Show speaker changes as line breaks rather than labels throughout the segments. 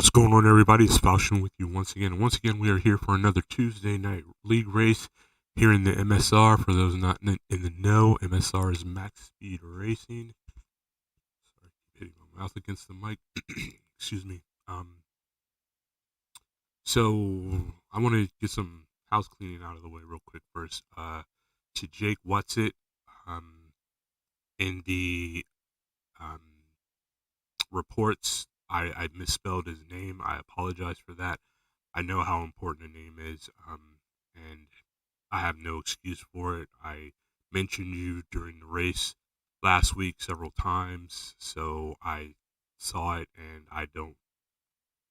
What's going on, everybody? It's Falchion with you once again. And once again, we are here for another Tuesday night league race here in the MSR. For those not in the know, MSR is Max Speed Racing. Sorry, keep hitting my mouth against the mic. Excuse me. So I want to get some house cleaning out of the way real quick first. To Jake Whatsit, in the um, reports, I misspelled his name. I apologize for that. I know how important a name is, and I have no excuse for it. I mentioned you during the race last week several times, so I saw it, and I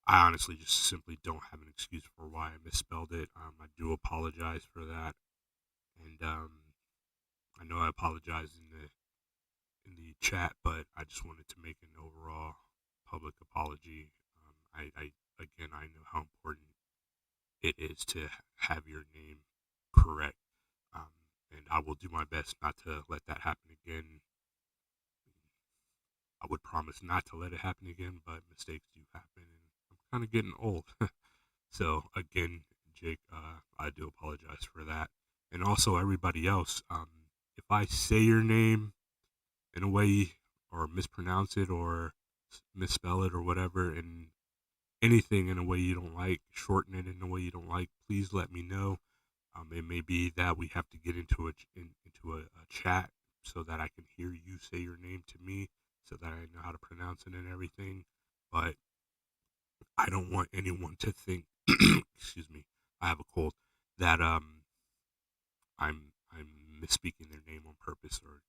honestly just simply don't have an excuse for why I misspelled it. I do apologize for that, and I know I apologized in the chat, but I just wanted to make an overall public apology. I know how important it is to have your name correct. Um, and I will do my best not to let that happen again. I would promise not to let it happen again, but mistakes do happen, and I'm kind of getting old. So again, Jake, I do apologize for that, and also everybody else. If I say your name in a way or mispronounce it or misspell it or whatever, and anything in a way you don't like, shorten it in a way you don't like, please let me know. It may be that we have to get into a chat so that I can hear you say your name to me, so that I know how to pronounce it and everything. But I don't want anyone to think, excuse me, I have a cold, that I'm misspeaking their name on purpose or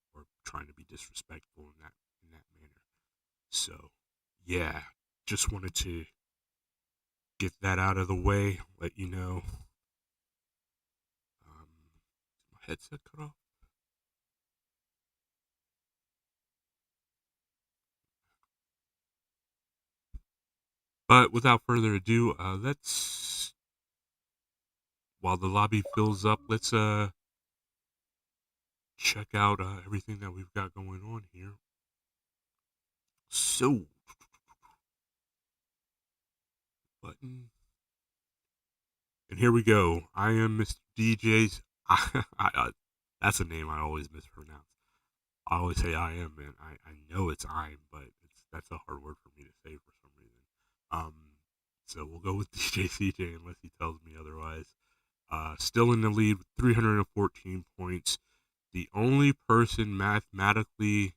trying to be disrespectful in that manner. So yeah, just wanted to get that out of the way, let you know. My headset cut off. But without further ado, let's while the lobby fills up, let's check out everything that we've got going on here. So, button, and here we go. I am Mr. DJ's. That's a name I always mispronounce. I always say I am, man. I know it's I'm, but that's a hard word for me to say for some reason. Um, so we'll go with DJ CJ unless he tells me otherwise. Still in the lead with 314 points. The only person mathematically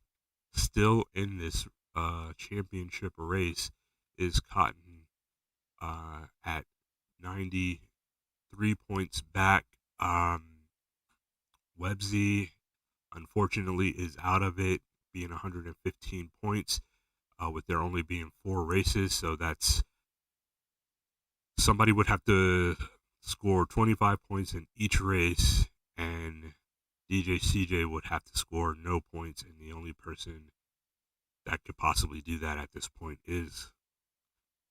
still in this championship race is Cotton at 93 points back. Websy, unfortunately, is out of it, being 115 points, with there only being 4 races. So that's somebody would have to score 25 points in each race, and DJ CJ would have to score no points, and the only person that could possibly do that at this point is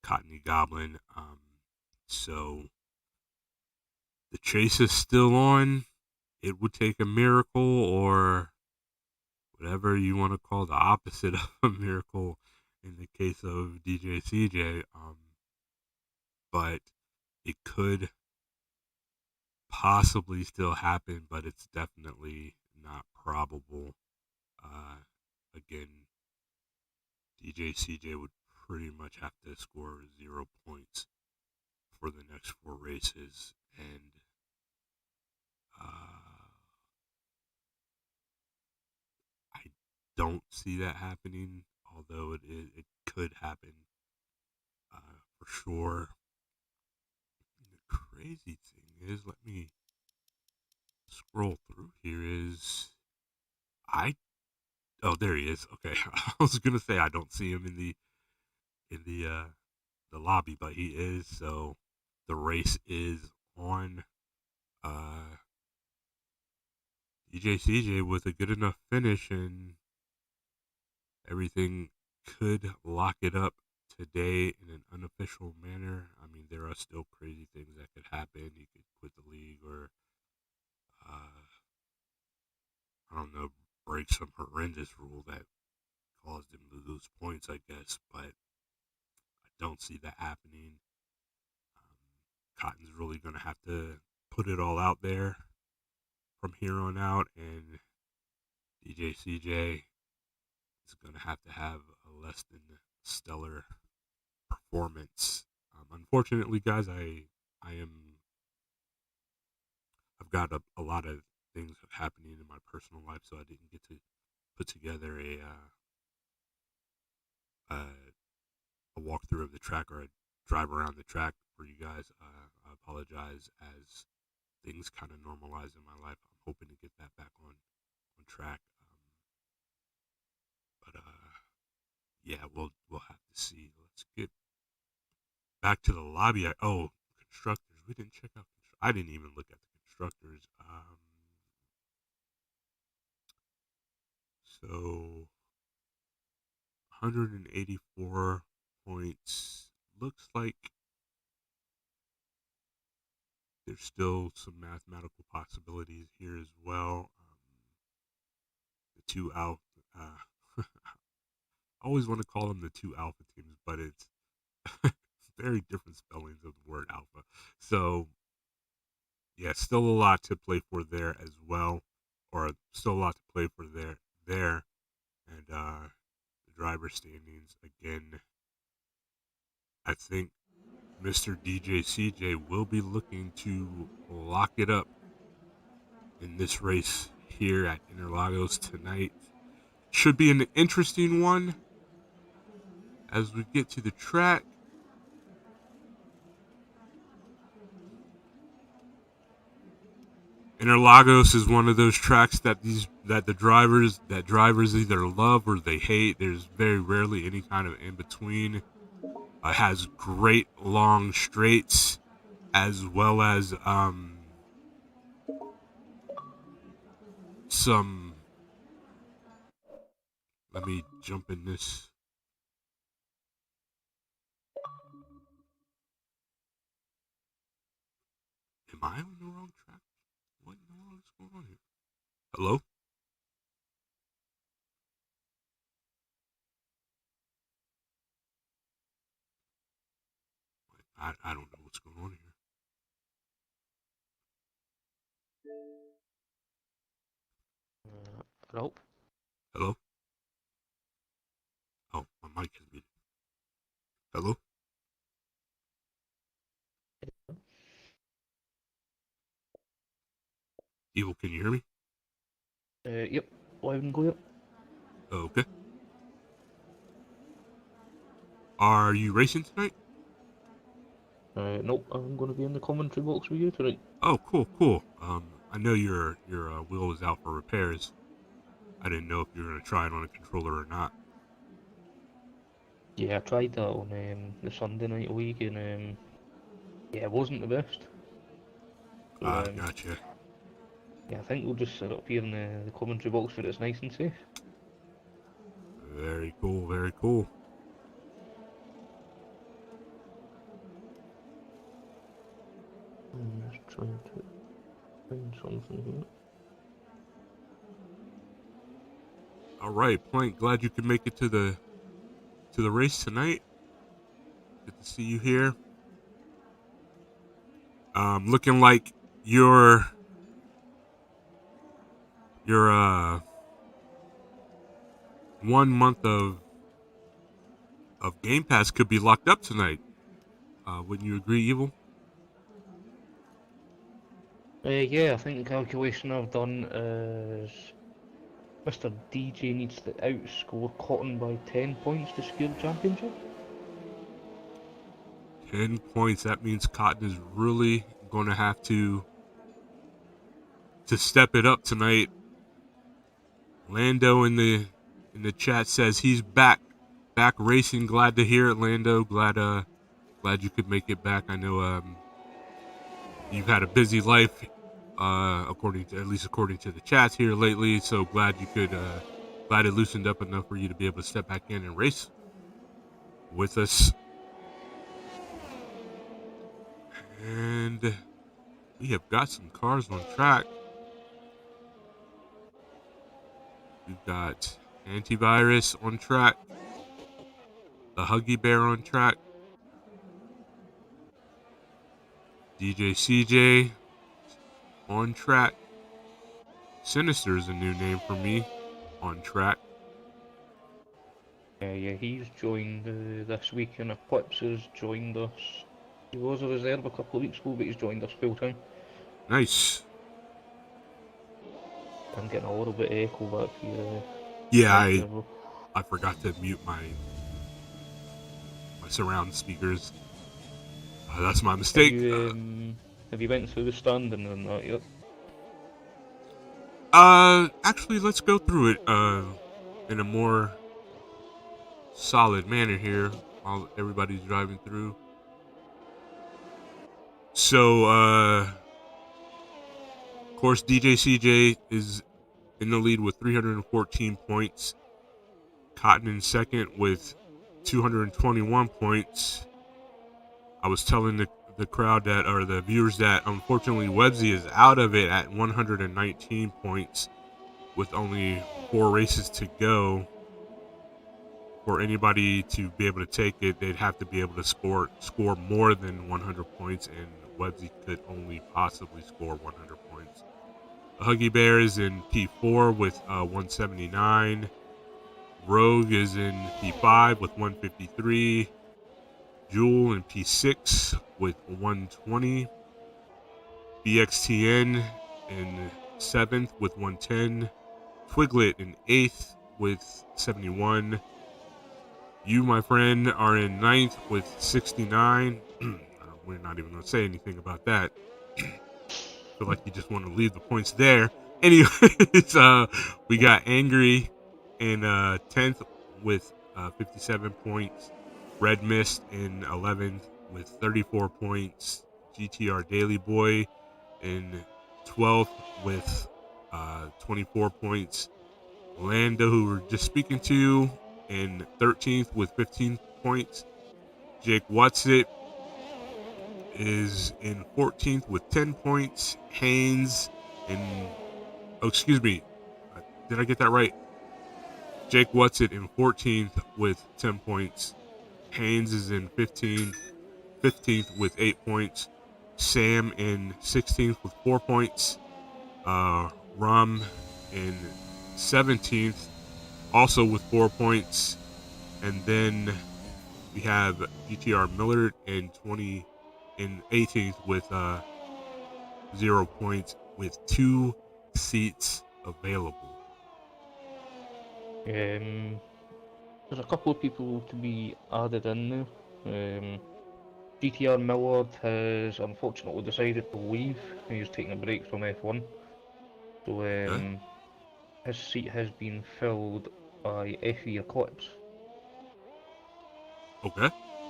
Cottony Goblin. So the chase is still on. It would take a miracle, or whatever you want to call the opposite of a miracle in the case of DJ CJ. But it could possibly still happen, but it's definitely not probable. Uh, Again, DJ CJ would pretty much have to score 0 points for the next 4 races, and I don't see that happening. Although it could happen for sure. And the crazy thing is, let me scroll through here. I oh, there he is. Okay, I was gonna say I don't see him in the lobby, but he is. So the race is on. Uh, DJ CJ with a good enough finish, and everything could lock it up today in an unofficial manner. I mean, there are still crazy things that could happen. He could quit the league, or uh, I don't know, break some horrendous rule that caused him to lose points, I guess. But I don't see that happening. Cotton's really going to have to put it all out there from here on out, and DJ CJ is going to have a less than stellar performance. Unfortunately, guys, I've got a lot of things happening in my personal life, so I didn't get to put together a walkthrough of the track or a drive around the track for you guys. I apologize as things kind of normalize in my life. I'm hoping to get that back on track. But yeah, we'll have to see. Let's get back to the lobby. Constructors. We didn't check out. I didn't even look at the constructors. So 184 points. Looks like there's still some mathematical possibilities here as well. The two alpha. I always want to call them the two alpha teams, but it's very different spellings of the word alpha. So yeah, still a lot to play for there as well, or still a lot to play for there, and the driver standings again. I think Mr. DJ CJ will be looking to lock it up in this race here at Interlagos tonight. Should be an interesting one as we get to the track. Interlagos is one of those tracks that the drivers either love or they hate. There's very rarely any kind of in between. Has great long straights as well as some. Let me jump in this. Am I on the wrong track? What in the world is going on here? Hello? I don't know what's going on here.
Hello?
Hello? Oh, my mic is muted. Hello? Evil, can you hear me?
Yep, live and clear.
Okay. Are you racing tonight?
Nope, I'm going to be in the commentary box with you tonight.
Oh, cool. I know your wheel was out for repairs. I didn't know if you were gonna try it on a controller or not.
Yeah, I tried that on the Sunday night league, and yeah, it wasn't the best. So,
Gotcha.
yeah, I think we'll just set up here in the commentary box where it's nice and safe.
Very cool.
I'm just trying to find something here.
All right, Plank. Glad you could make it to the race tonight. Good to see you here. Looking like your 1 month of Game Pass could be locked up tonight. Wouldn't you agree, Evil?
Yeah, I think the calculation I've done is Mr. DJ needs to outscore Cotton by 10 points to secure the championship.
10 points. That means Cotton is really going to have to step it up tonight. Lando in the chat says he's back racing. Glad to hear it, Lando. Glad you could make it back. I know you've had a busy life, according to the chats here lately. So glad it loosened up enough for you to be able to step back in and race with us. And we have got some cars on track. We've got Antivirus on track, the Huggy Bear on track, DJ CJ on track. Sinister is a new name for me. On track.
Yeah, he's joined this week, and Eclipse has joined us. He was a reserve a couple of weeks ago, but he's joined us full time.
Nice.
I'm getting a little bit of echo back here.
Yeah, I forgot to mute my surround speakers. That's my mistake.
Have you went through the standing and that yet?
Actually, let's go through it in a more solid manner here while everybody's driving through. So, of course, DJ CJ is in the lead with 314 points. Cotton in second with 221 points. I was telling the crowd that, or the viewers, that unfortunately Websy is out of it at 119 points with only 4 races to go. For anybody to be able to take it, they'd have to be able to score more than 100 points, and Websy could only possibly score 100 points. The Huggy Bear is in P4 with 179. Rogue is in P5 with 153. Jewel in P6 with 120. BXTN in 7th with 110. Twiglet in 8th with 71. You, my friend, are in 9th with 69. We're not even going to say anything about that. Feel like you just want to leave the points there. Anyways, we got Angry in 10th with 57 points. Red Mist in 11th with 34 points. GTR Daily Boy in 12th with 24 points. Lando, who we're just speaking to, in 13th with 15 points. Jake Watsit is in 14th with 10 points. Haynes in... Oh, excuse me. Did I get that right? Jake Watsit in 14th with 10 points. Haynes is in 15th with 8 points. Sam in 16th with 4 points. Rum in 17th, also with 4 points. And then we have GTR Millard in 18th with 0 points, with 2 seats available.
There's a couple of people to be added in now. GTR Millard has unfortunately decided to leave. He's taking a break from F1. So his seat has been filled by FE Eclipse.
Okay.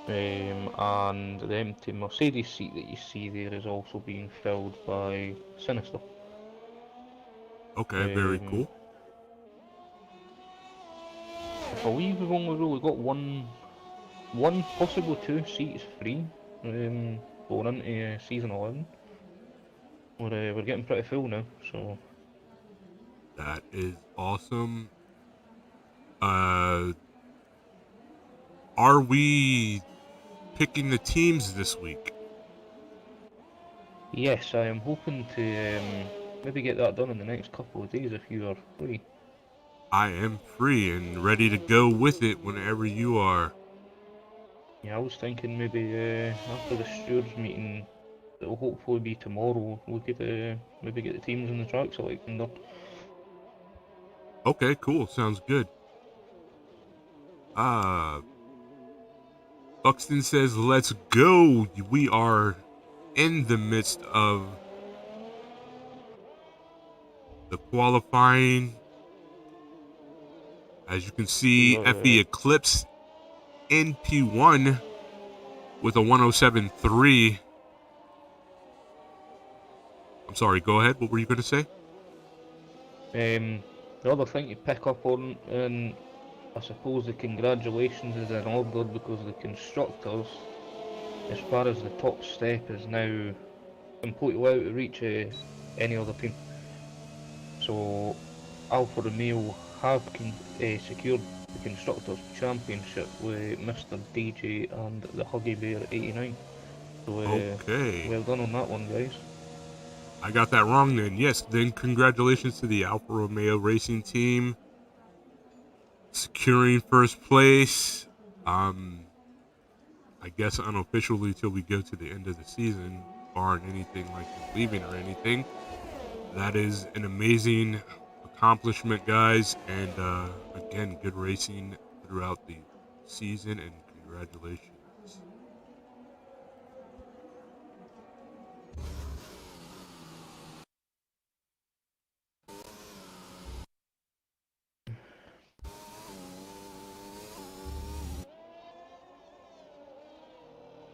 And the empty Mercedes seat that you see there is also being filled by Sinister.
Okay, very cool.
I believe we've only really got one, possible 2 seats free going into season 11. We're getting pretty full now, so
that is awesome. Are we picking the teams this week?
yes, I am hoping to maybe get that done in the next couple of days if you are free.
I am free and ready to go with it whenever you are.
Yeah, I was thinking maybe after the stewards meeting, it will hopefully be tomorrow, we could maybe get the teams and the track selected done.
Okay, cool. Sounds good. Buxton says, let's go. We are in the midst of the qualifying. As you can see, FE Eclipse in P1 with a 107.3. I'm sorry, go ahead. What were you going to say?
The other thing to pick up on, and I suppose the congratulations is in order because the constructors, as far as the top step, is now completely out of reach of any other team. So Alfa Romeo have secured the Constructors' Championship with Mr. DJ and the Huggy Bear 89. So,
Okay.
well done on that one, guys.
I got that wrong then. Yes, then congratulations to the Alfa Romeo Racing Team securing first place. I guess unofficially till we go to the end of the season, barring anything like them leaving or anything. That is an amazing accomplishment, guys, and again, good racing throughout the season, and congratulations.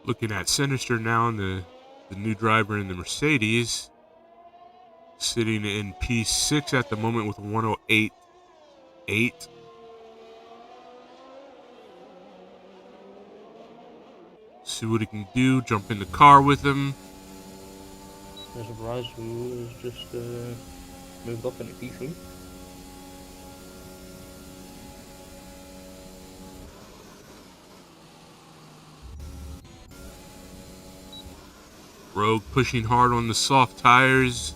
Looking at Sinister now, and the new driver in the Mercedes, sitting in P6 at the moment with 108.8. See what he can do. Jump in the car with him.
There's a Raz who has just moved up into P3.
Rogue pushing hard on the soft tires.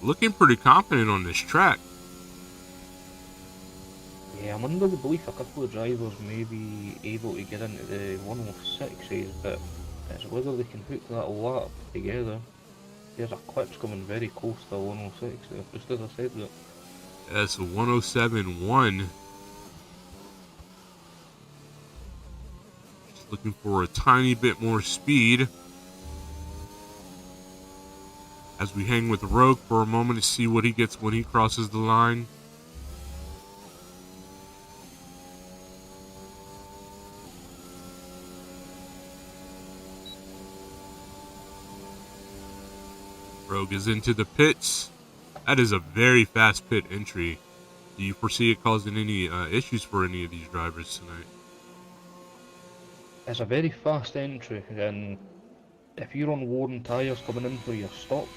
Looking pretty confident on this track.
Yeah, I'm under the belief a couple of drivers may be able to get into the 106s, but it's whether they can hook that lap together. There's a clip's coming very close to 106 there, just as I said that.
That's a 107.1. Just looking for a tiny bit more speed. As we hang with Rogue for a moment to see what he gets when he crosses the line. Rogue is into the pits. That is a very fast pit entry. Do you foresee it causing any issues for any of these drivers tonight?
It's a very fast entry, and if you're on worn tyres coming in for your stop,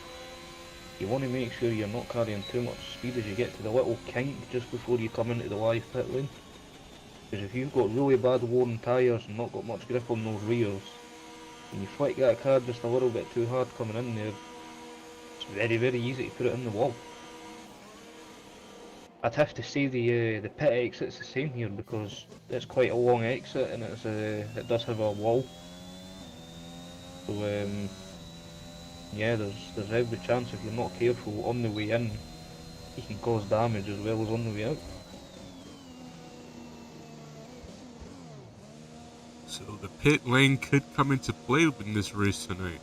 you want to make sure you're not carrying too much speed as you get to the little kink just before you come into the live pit lane. Because if you've got really bad worn tyres and not got much grip on those rears, and you flick that car just a little bit too hard coming in there, it's very, very easy to put it in the wall. I'd have to say the pit exit's the same here because it's quite a long exit and it does have a wall. So yeah, there's every chance if you're not careful on the way in, you can cause damage as well as on the way out.
So the pit lane could come into play in this race tonight.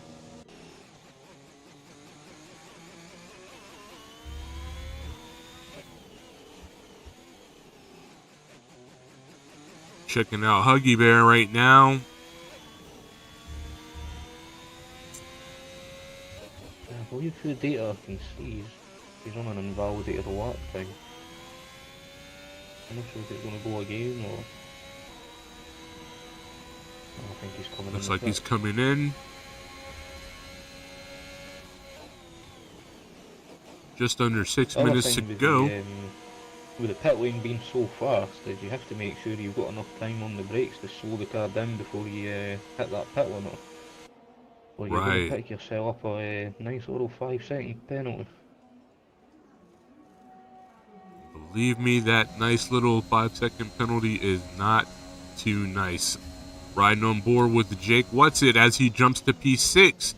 Checking out Huggy Bear right now.
I believe through the data I can see he's on an invalidated lap thing. I'm not sure if it's going to go again or... I think he's coming in.
Looks like he's coming in. Just under 6 minutes to go.
With the pit lane being so fast, is you have to make sure you've got enough time on the brakes to slow the car down before you hit that pit limit. Or you're going to pick yourself up a nice little 5-second penalty.
Believe me, that nice little 5-second penalty is not too nice. Riding on board with Jake Whatsit as he jumps to P6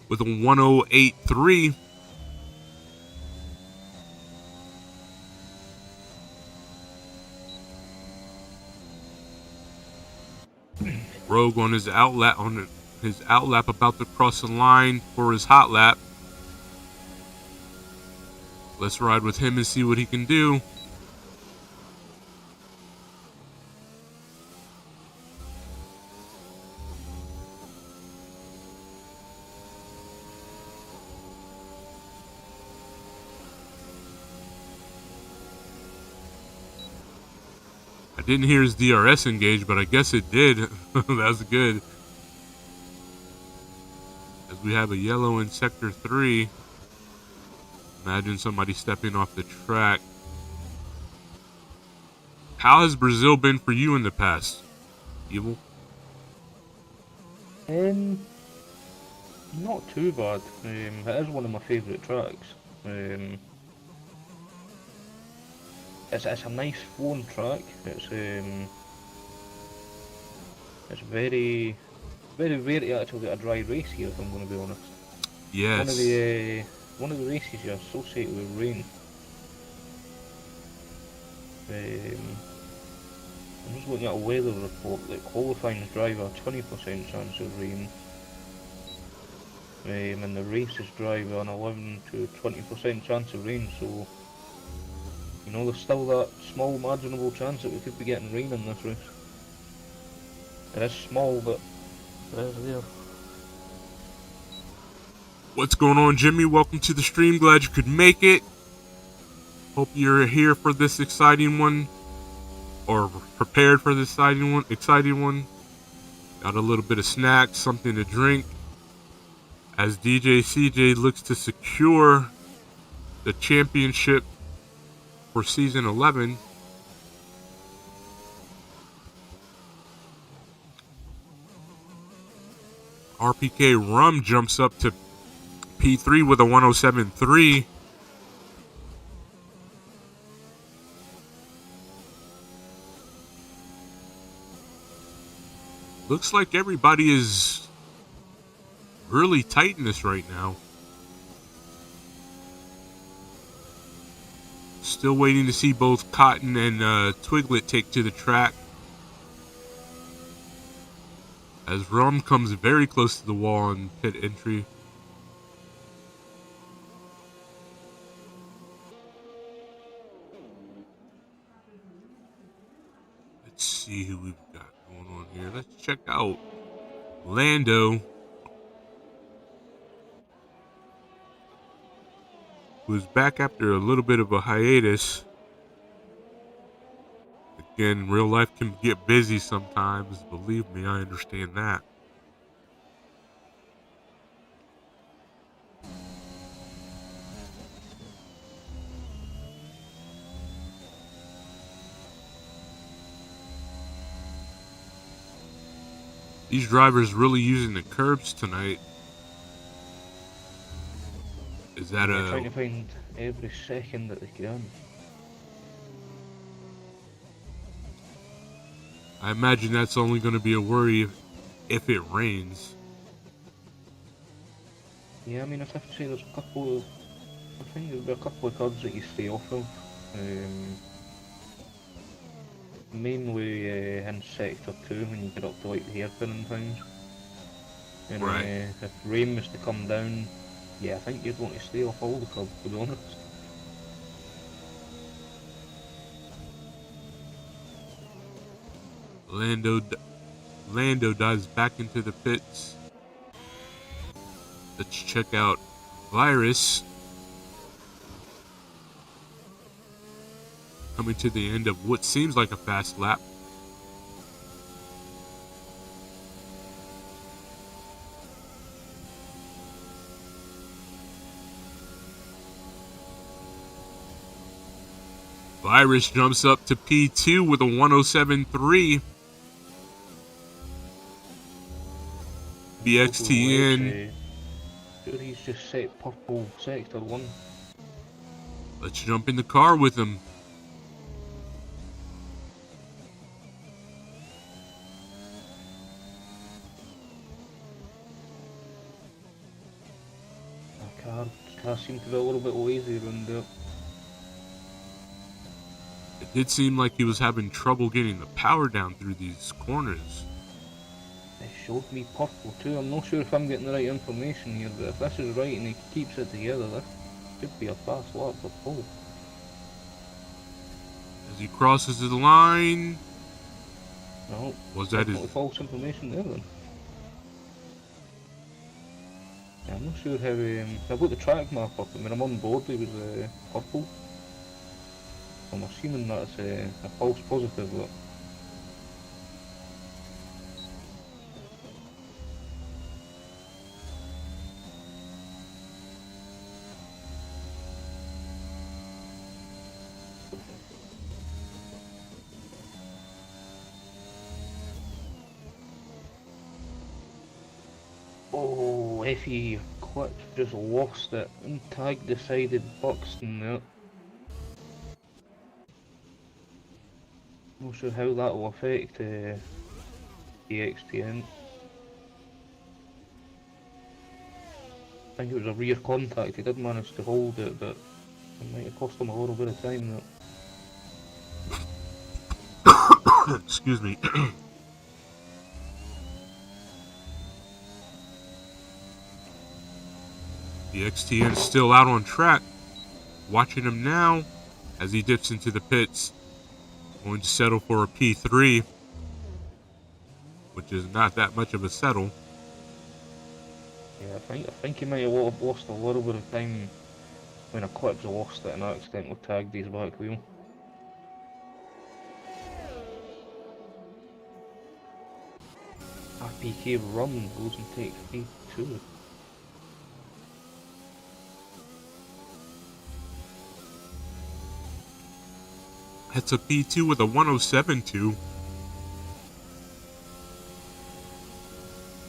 with a 108.3. Rogue on his outlap about to cross the line for his hot lap. Let's ride with him and see what he can do. I didn't hear his DRS engage, but I guess it did. That's good. As we have a yellow in Sector 3. Imagine somebody stepping off the track. How has Brazil been for you in the past, Evil?
Not too bad. It is one of my favourite tracks. It's a nice flowing track. It's very rare to actually get a dry race here, if I'm going to be honest.
Yes.
One of the races you associate with rain. I'm just looking at a weather report that qualifying drive a 20% chance of rain, and the races drive an 11 to 20% chance of rain. So you know there's still that small marginable chance that we could be getting rain in this race. It is small, but it is there.
What's going on, Jimmy? Welcome to the stream. Glad you could make it. Hope you're here for this exciting one, or prepared for this exciting one. Got a little bit of snacks, something to drink, as DJ CJ looks to secure the championship for season 11. RPK Rum jumps up to P3 with a 107.3. Looks like everybody is really tight in this right now. Still waiting to see both Cotton and Twiglet take to the track, as Rum comes very close to the wall in pit entry. Let's see who we've got going on here. Let's check out Lando, who's back after a little bit of a hiatus. Again, real life can get busy sometimes. Believe me, I understand that. These drivers really using the curbs tonight. Is that
They're trying to find every second that they can.
I imagine that's only going to be a worry if it rains.
Yeah, I mean, I'd have to say there's a couple of... I think there'll be a couple of curbs that you stay off of. Mainly in Sector 2 when you get up to like the hairpin and things. And
Right.
if rain was to come down, yeah, I think you'd want to stay off all the curbs, to be honest.
Lando dives back into the pits. Let's check out Virus. Coming to the end of what seems like a fast lap. Virus jumps up to P2 with a 107.3. BXTN.
Sure, he's just set purple Sector 1.
Let's jump in the car with him.
Car seemed to be a little bit lazy around there.
It did seem like he was having trouble getting the power down through these corners.
It showed me purple too. I'm not sure if I'm getting the right information here, but if this is right and he keeps it together, this could be a fast lap for Paul.
As he crosses the line.
No,
Was that his
false information there then? Yeah, I'm not sure how. I've got the track map up. I mean, I'm on board. He was purple. I'm assuming that's a false positive. But Leffy Clips just lost it and tag decided Buxton there. Not sure how that will affect the XTN. I think it was a rear contact, he did manage to hold it, but it might have cost him a little bit of time there.
Excuse me. The XTN is still out on track. Watching him now as he dips into the pits. Going to settle for a P3, which is not that much of a settle.
Yeah, I think he might have lost a little bit of time when Eclipse lost it and accidentally tagged his back wheel. RPK Rum goes and takes P2.
That's a P2 with a 107.2.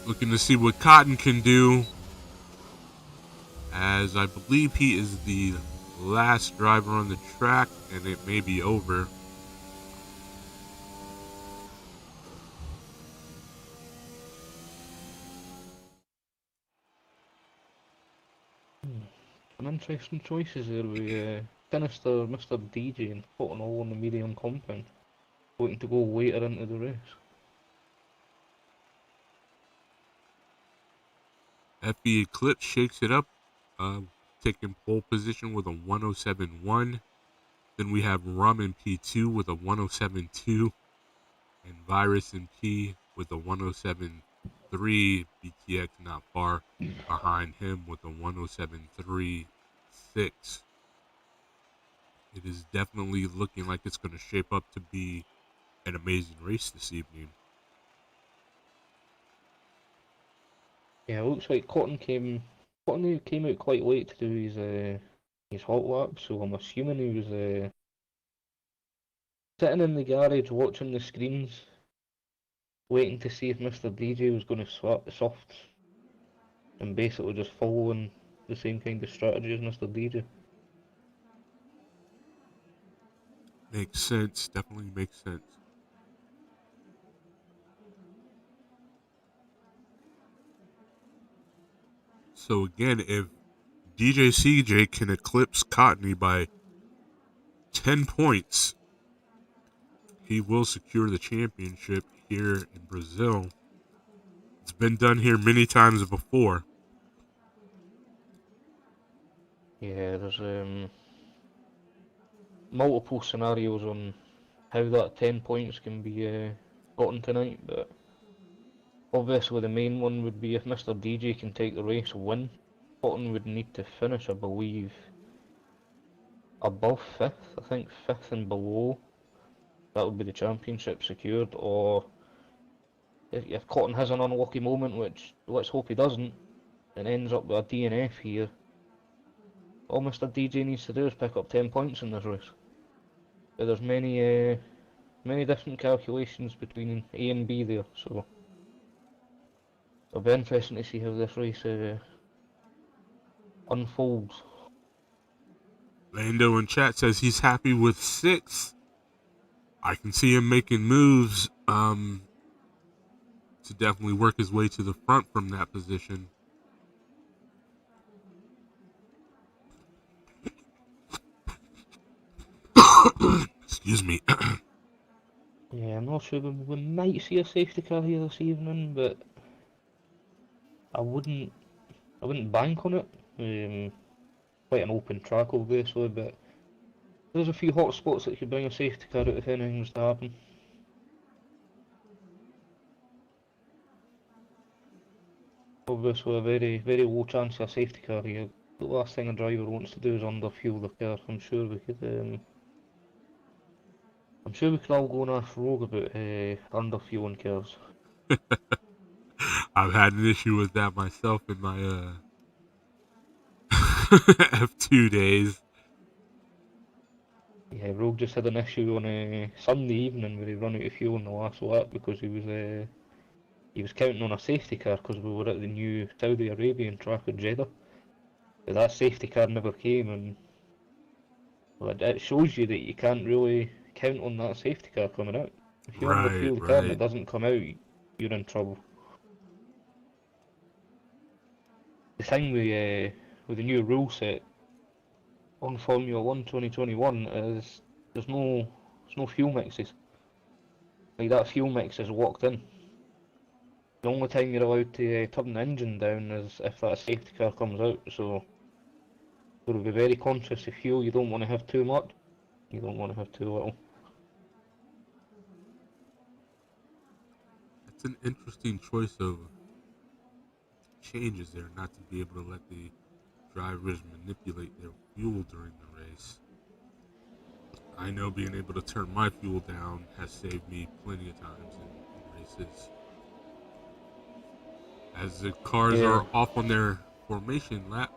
Looking to see what Cotton can do, as I believe he is the last driver on the track and it may be over.
Some interesting choices there with Sinister, Mr. DJ and Cotton all on the medium compound, looking to go later into the race.
FE Eclipse shakes it up, taking pole position with a 107.1. Then we have Rum in P2 with a 107.2, and Virus in P with a 107.3. BTX not far behind him with a 107.36. It is definitely looking like it's going to shape up to be an amazing race this evening.
Yeah, it looks like Cotton came out quite late to do his hot lap, so I'm assuming he was sitting in the garage watching the screens, waiting to see if Mr. DJ was going to swap the softs, and basically just following the same kind of strategy as Mr. DJ.
Makes sense. Definitely makes sense. So again, if DJ CJ can eclipse Cottony by 10 points, he will secure the championship here in Brazil. It's been done here many times before.
Yeah, there's multiple scenarios on how that 10 points can be gotten tonight, but obviously the main one would be if Mr. DJ can take the race win. Cotton would need to finish, I believe, above 5th, I think 5th and below. That would be the championship secured, or if Cotton has an unlucky moment, which let's hope he doesn't, and ends up with a DNF here, all Mr. DJ needs to do is pick up 10 points in this race. But there's many different calculations between A and B there, so it'll be interesting to see how this race unfolds.
Lando in chat says he's happy with 6th. I can see him making moves to definitely work his way to the front from that position. Excuse me.
Yeah, I'm not sure we might see a safety car here this evening, but I wouldn't bank on it. Quite an open track obviously, but there's a few hot spots that could bring a safety car out if anything was to happen. Obviously a very low chance of a safety car here. The last thing a driver wants to do is underfuel the car. I'm sure we could all go on a rogue about underfueling cars.
I've had an issue with that myself in my F2 days.
Yeah, Rogue just had an issue on a Sunday evening where he ran out of fuel in the last lap because he he was counting on a safety car because we were at the new Saudi Arabian track at Jeddah. But that safety car never came, and well, it shows you that you can't really count on that safety car coming out. If you
Right,
underfuel the car and it
right.
doesn't come out, you're in trouble. The thing with the new rule set on Formula 1 2021 is there's no fuel mixes. Like that fuel mix is locked in. The only time you're allowed to turn the engine down is if that safety car comes out. So you've got to be very conscious of fuel. You don't want to have too much. You don't want to have too little.
That's an interesting choice of changes there, not to be able to let the drivers manipulate their fuel during the race. I know being able to turn my fuel down has saved me plenty of times in races. As the cars
Yeah,
are off on their formation lap.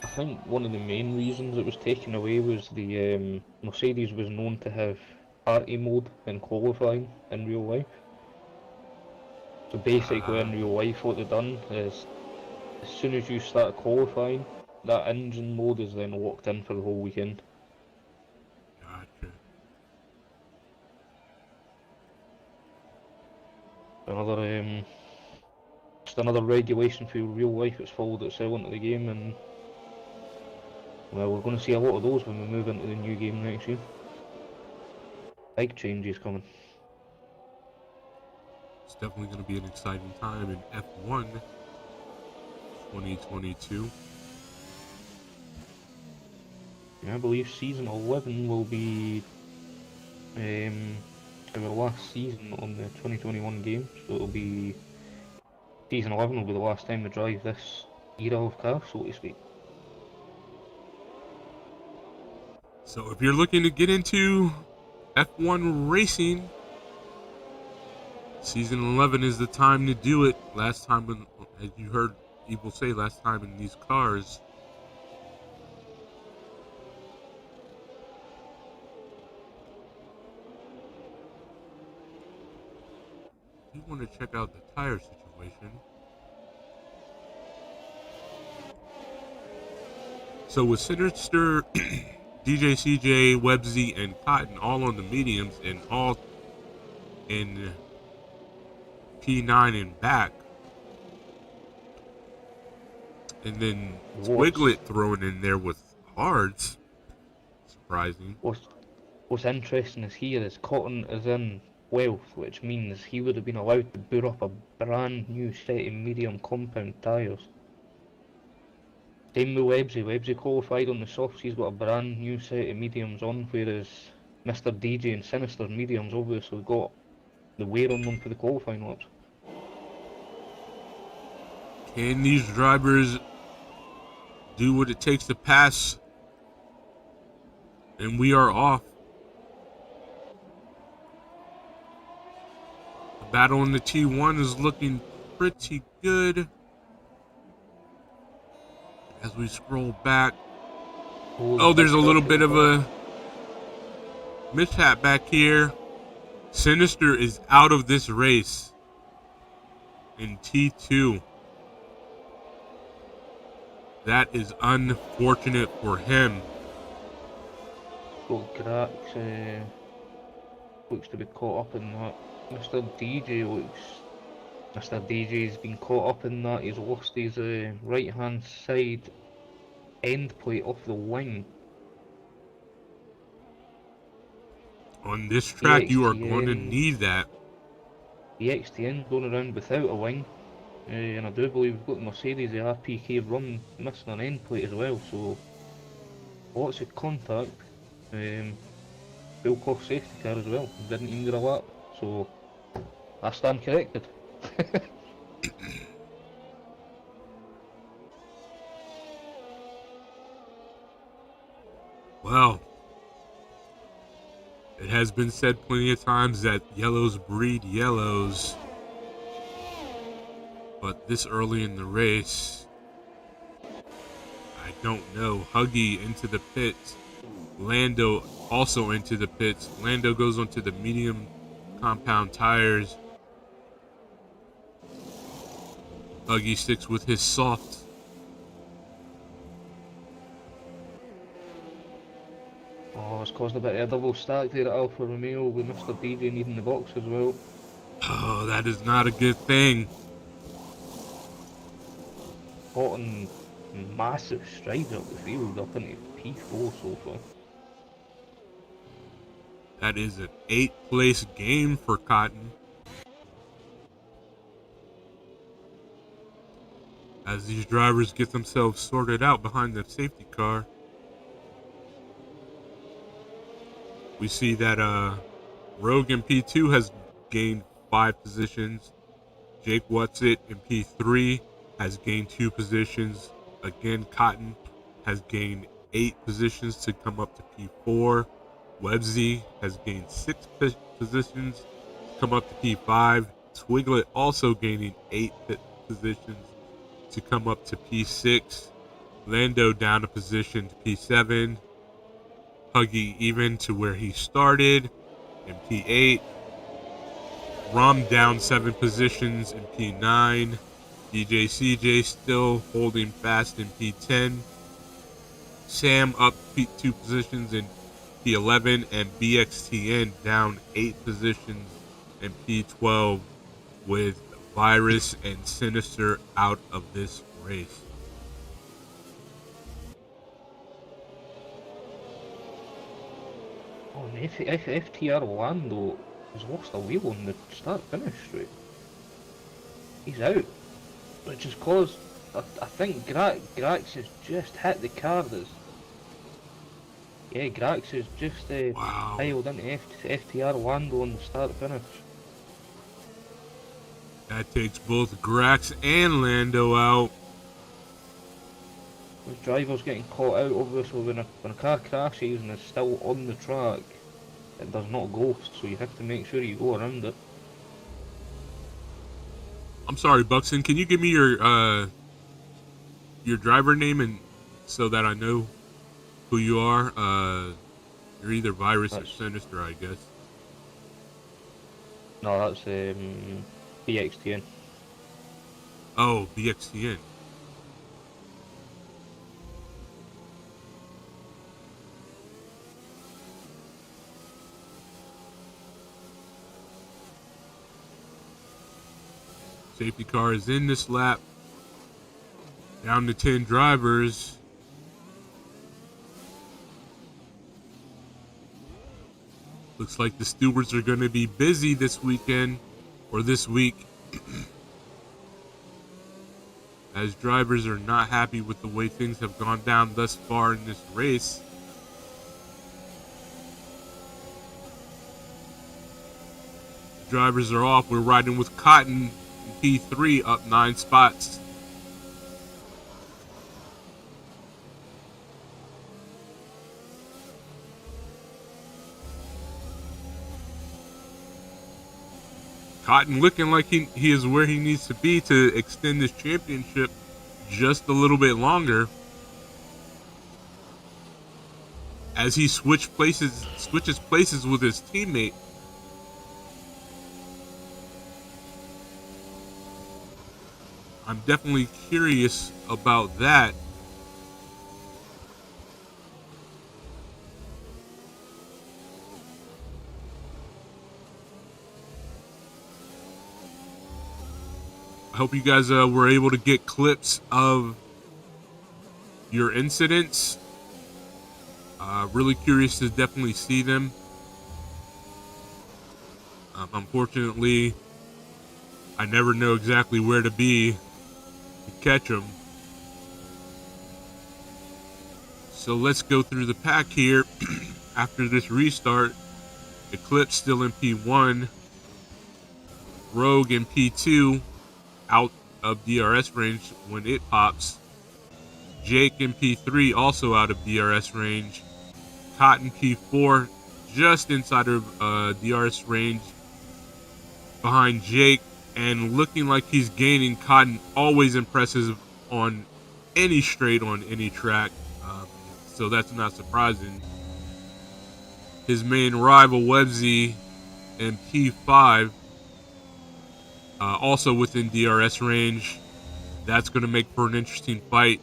I think one of the main reasons it was taken away was the Mercedes was known to have party mode in qualifying in real life. So basically, in real life, what they've done is as soon as you start qualifying, that engine mode is then locked in for the whole weekend.
Gotcha.
Another just another regulation for real life that's followed itself into the game, and well, we're going to see a lot of those when we move into the new game next year. Big changes coming.
It's definitely going to be an exciting time in F1 2022.
Yeah, I believe season 11 will be our last season on the 2021 game, so it'll be season 11 will be the last time we drive this era of car, so to speak.
So if you're looking to get into F1 racing, season 11 is the time to do it. Last time, when, as you heard people say, last time in these cars, you want to check out the tire situation. So with Sinister, DJ CJ, Websy, and Cotton all on the mediums and all in P9 and back, and then Twiglet thrown in there with hards. Surprising.
What's interesting is here is Cotton is in 12th, which means he would have been allowed to boot up a brand new set of medium compound tyres. Same with Websy. Websy qualified on the softs, he's got a brand new set of mediums on, whereas Mr. DJ and Sinister's mediums obviously got the wear on them for the qualifying laps.
Can these drivers do what it takes to pass? And we are off. The battle in the T1 is looking pretty good. As we scroll back. Oh, there's a little bit of a mishap back here. Sinister is out of this race in T2. That is unfortunate for him.
Got Grax looks to be caught up in that. Mr. DJ's been caught up in that. He's lost his right hand side end plate off the wing.
On this track, you are going to need that.
The XTN going around without a wing. And I do believe we've got the Mercedes, the RPK run missing an end plate as well, so lots of contact. Bill Koch safety car as well, didn't even get a lap, so I stand corrected.
Well, it has been said plenty of times that yellows breed yellows. But this early in the race, I don't know. Huggy into the pits. Lando also into the pits. Lando goes onto the medium compound tires. Huggy sticks with his soft.
Oh, it's caused a bit of a double stack there at Alfa Romeo with Mr. DJ needing the box as well.
Oh, that is not a good thing.
Gotten massive strides up the field, up into P4 so far.
That is an 8th place game for Cotton. As these drivers get themselves sorted out behind the safety car. We see that Rogue in P2 has gained 5 positions. Jake Whatsit in P3 has gained 2 positions. Again, Cotton has gained 8 positions to come up to P4. Websy has gained 6 positions to come up to P5. Twiglet also gaining 8 positions to come up to P6. Lando down a position to P7. Huggy even to where he started in P8. Rom down 7 positions in P9. DJ CJ still holding fast in P10. Sam up 2 positions in P11, and BXTN down 8 positions in P12 with Virus and Sinister out of this race.
Oh, and FTR Lando has lost a wheel on the start-finish straight. He's out, which has caused, I think Grax has just hit the car that's... Yeah, Grax has just piled into FTR Lando on the start-finish.
That takes both Grax and Lando out.
The driver's getting caught out, obviously, when a car crashes and is still on the track, it does not ghost, so you have to make sure you go around it.
I'm sorry, Buxton, can you give me your driver name and so that I know who you are? You're either Virus or Sinister, I guess.
No, that's BXTN.
Oh, BXTN. Safety car is in this lap. Down to 10 drivers. Looks like the stewards are going to be busy this weekend, or this week, as drivers are not happy with the way things have gone down thus far in this race. Drivers are off. We're riding with Cotton in P3 up 9 spots. Cotton looking like he is where he needs to be to extend this championship just a little bit longer. As he switches places with his teammate. I'm definitely curious about that. I hope you guys were able to get clips of your incidents. Really curious to definitely see them. Unfortunately, I never know exactly where to be to catch them. So let's go through the pack here. After this restart, Eclipse still in P1. Rogue in P2. Out of DRS range when it pops. Jake in P3 also out of DRS range. Cotton P4 just inside of DRS range behind Jake, and looking like he's gaining. Cotton always impressive on any straight on any track, so that's not surprising. His main rival Websy in P5 also within DRS range. That's going to make for an interesting fight.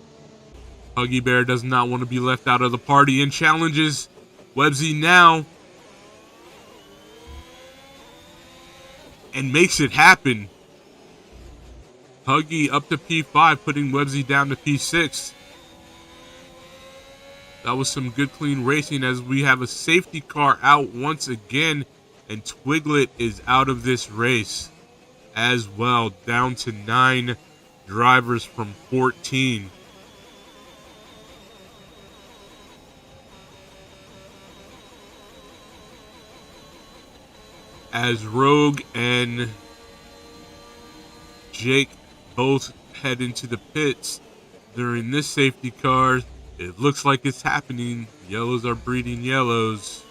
Huggy Bear does not want to be left out of the party and challenges Webzy now. And makes it happen. Huggy up to P5, putting Webzy down to P6. That was some good clean racing as we have a safety car out once again. And Twiglet is out of this race as well. Down to 9 drivers from 14. As Rogue and Jake both head into the pits during this safety car, it looks like it's happening. Yellows are breeding yellows.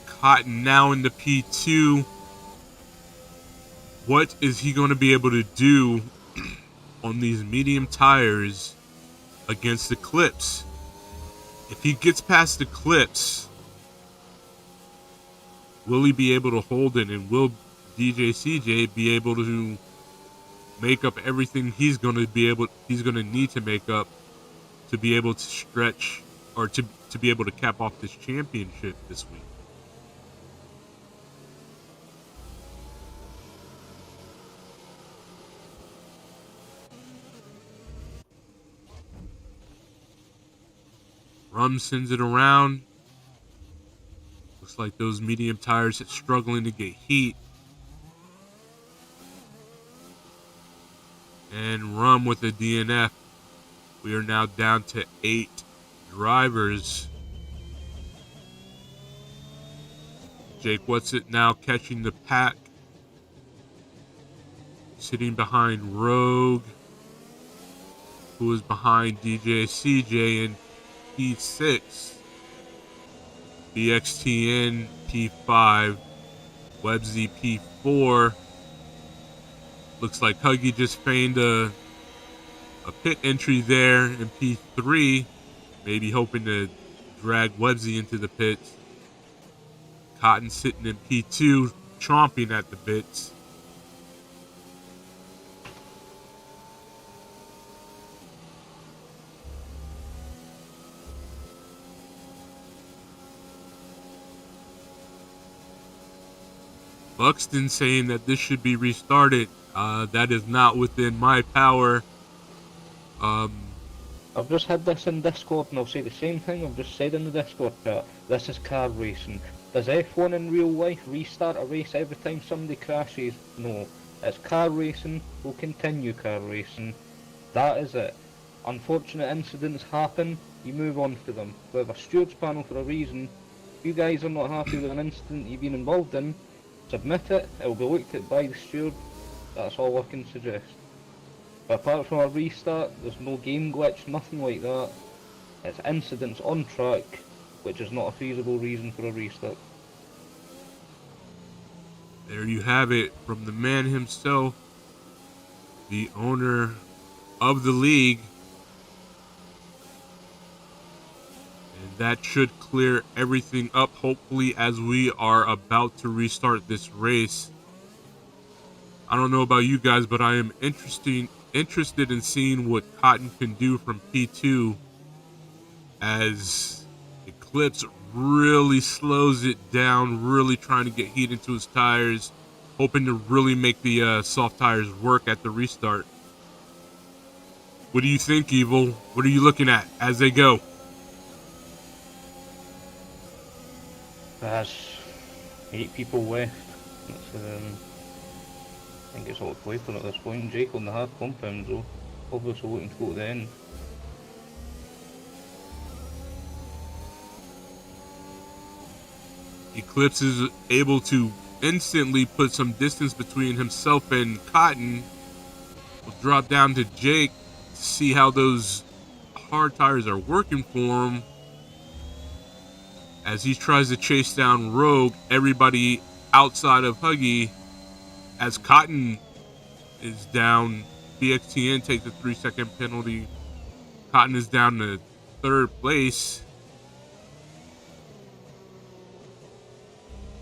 Cotton now into P2. What is he going to be able to do on these medium tires against Eclipse? If he gets past Eclipse, will he be able to hold it, and will DJ CJ be able to make up everything he's going to need to make up to be able to stretch, or to be able to cap off this championship this week? Rum sends it around. Looks like those medium tires are struggling to get heat. And Rum with a DNF. We are now down to 8 drivers. Jake Whatsit now catching the pack. Sitting behind Rogue, who is behind DJ CJ in P6. BXTN P5. Webzy P4. Looks like Huggy just feigned a pit entry there in P3. Maybe hoping to drag Webzy into the pits. Cotton sitting in P2, chomping at the bits. Buxton saying that this should be restarted. That is not within my power.
I've just had this in Discord, and I'll say the same thing I've just said in the Discord chat. This is car racing. Does F1 in real life restart a race every time somebody crashes? No. It's car racing. We'll continue car racing. That is it. Unfortunate incidents happen. You move on to them. We have a stewards panel for a reason. If you guys are not happy with an incident you've been involved in, submit it. It will be looked at by the steward. That's all I can suggest. But apart from a restart, there's no game glitch, nothing like that. It's incidents on track, which is not a feasible reason for a restart.
There you have it from the man himself, the owner of the league. And that should clear everything up, hopefully, as we are about to restart this race. I don't know about you guys, but I am interested in seeing what Cotton can do from P2 as Eclipse really slows it down, really trying to get heat into his tires, hoping to really make the soft tires work at the restart. What do you think, Evil? What are you looking at as they go?
There's 8 people left. I think it's all to play for at this point. Jake on the hard compound though, obviously looking to go to the end.
Eclipse is able to instantly put some distance between himself and Cotton. We'll drop down to Jake to see how those hard tires are working for him. As he tries to chase down Rogue, everybody outside of Huggy. As Cotton is down, BXTN takes a 3-second penalty. Cotton is down to 3rd place.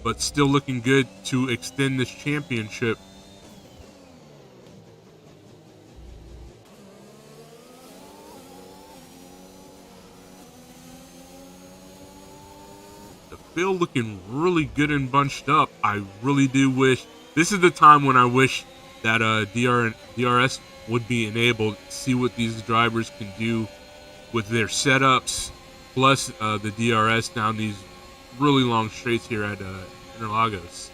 But still looking good to extend this championship. Phil looking really good and bunched up. I really do wish, this is the time when I wish that DRS would be enabled, see what these drivers can do with their setups, plus the DRS down these really long straights here at Interlagos.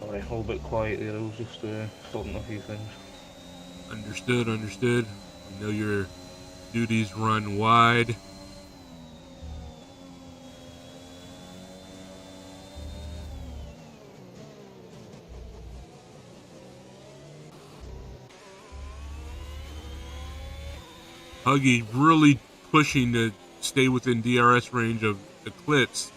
Sorry, a little bit quiet there. I was just sorting a few things.
Understood. You know your duties run wide. Huggy really pushing to stay within DRS range of Eclipse.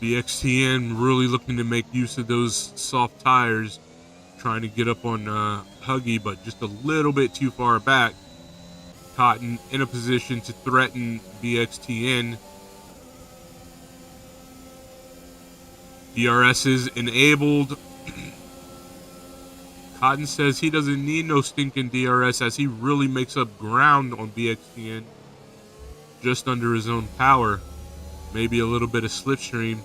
BXTN really looking to make use of those soft tires, trying to get up on Huggy, but just a little bit too far back. Cotton in a position to threaten BXTN. DRS is enabled. Cotton says he doesn't need no stinking DRS as he really makes up ground on BXTN just under his own power. Maybe a little bit of slipstream.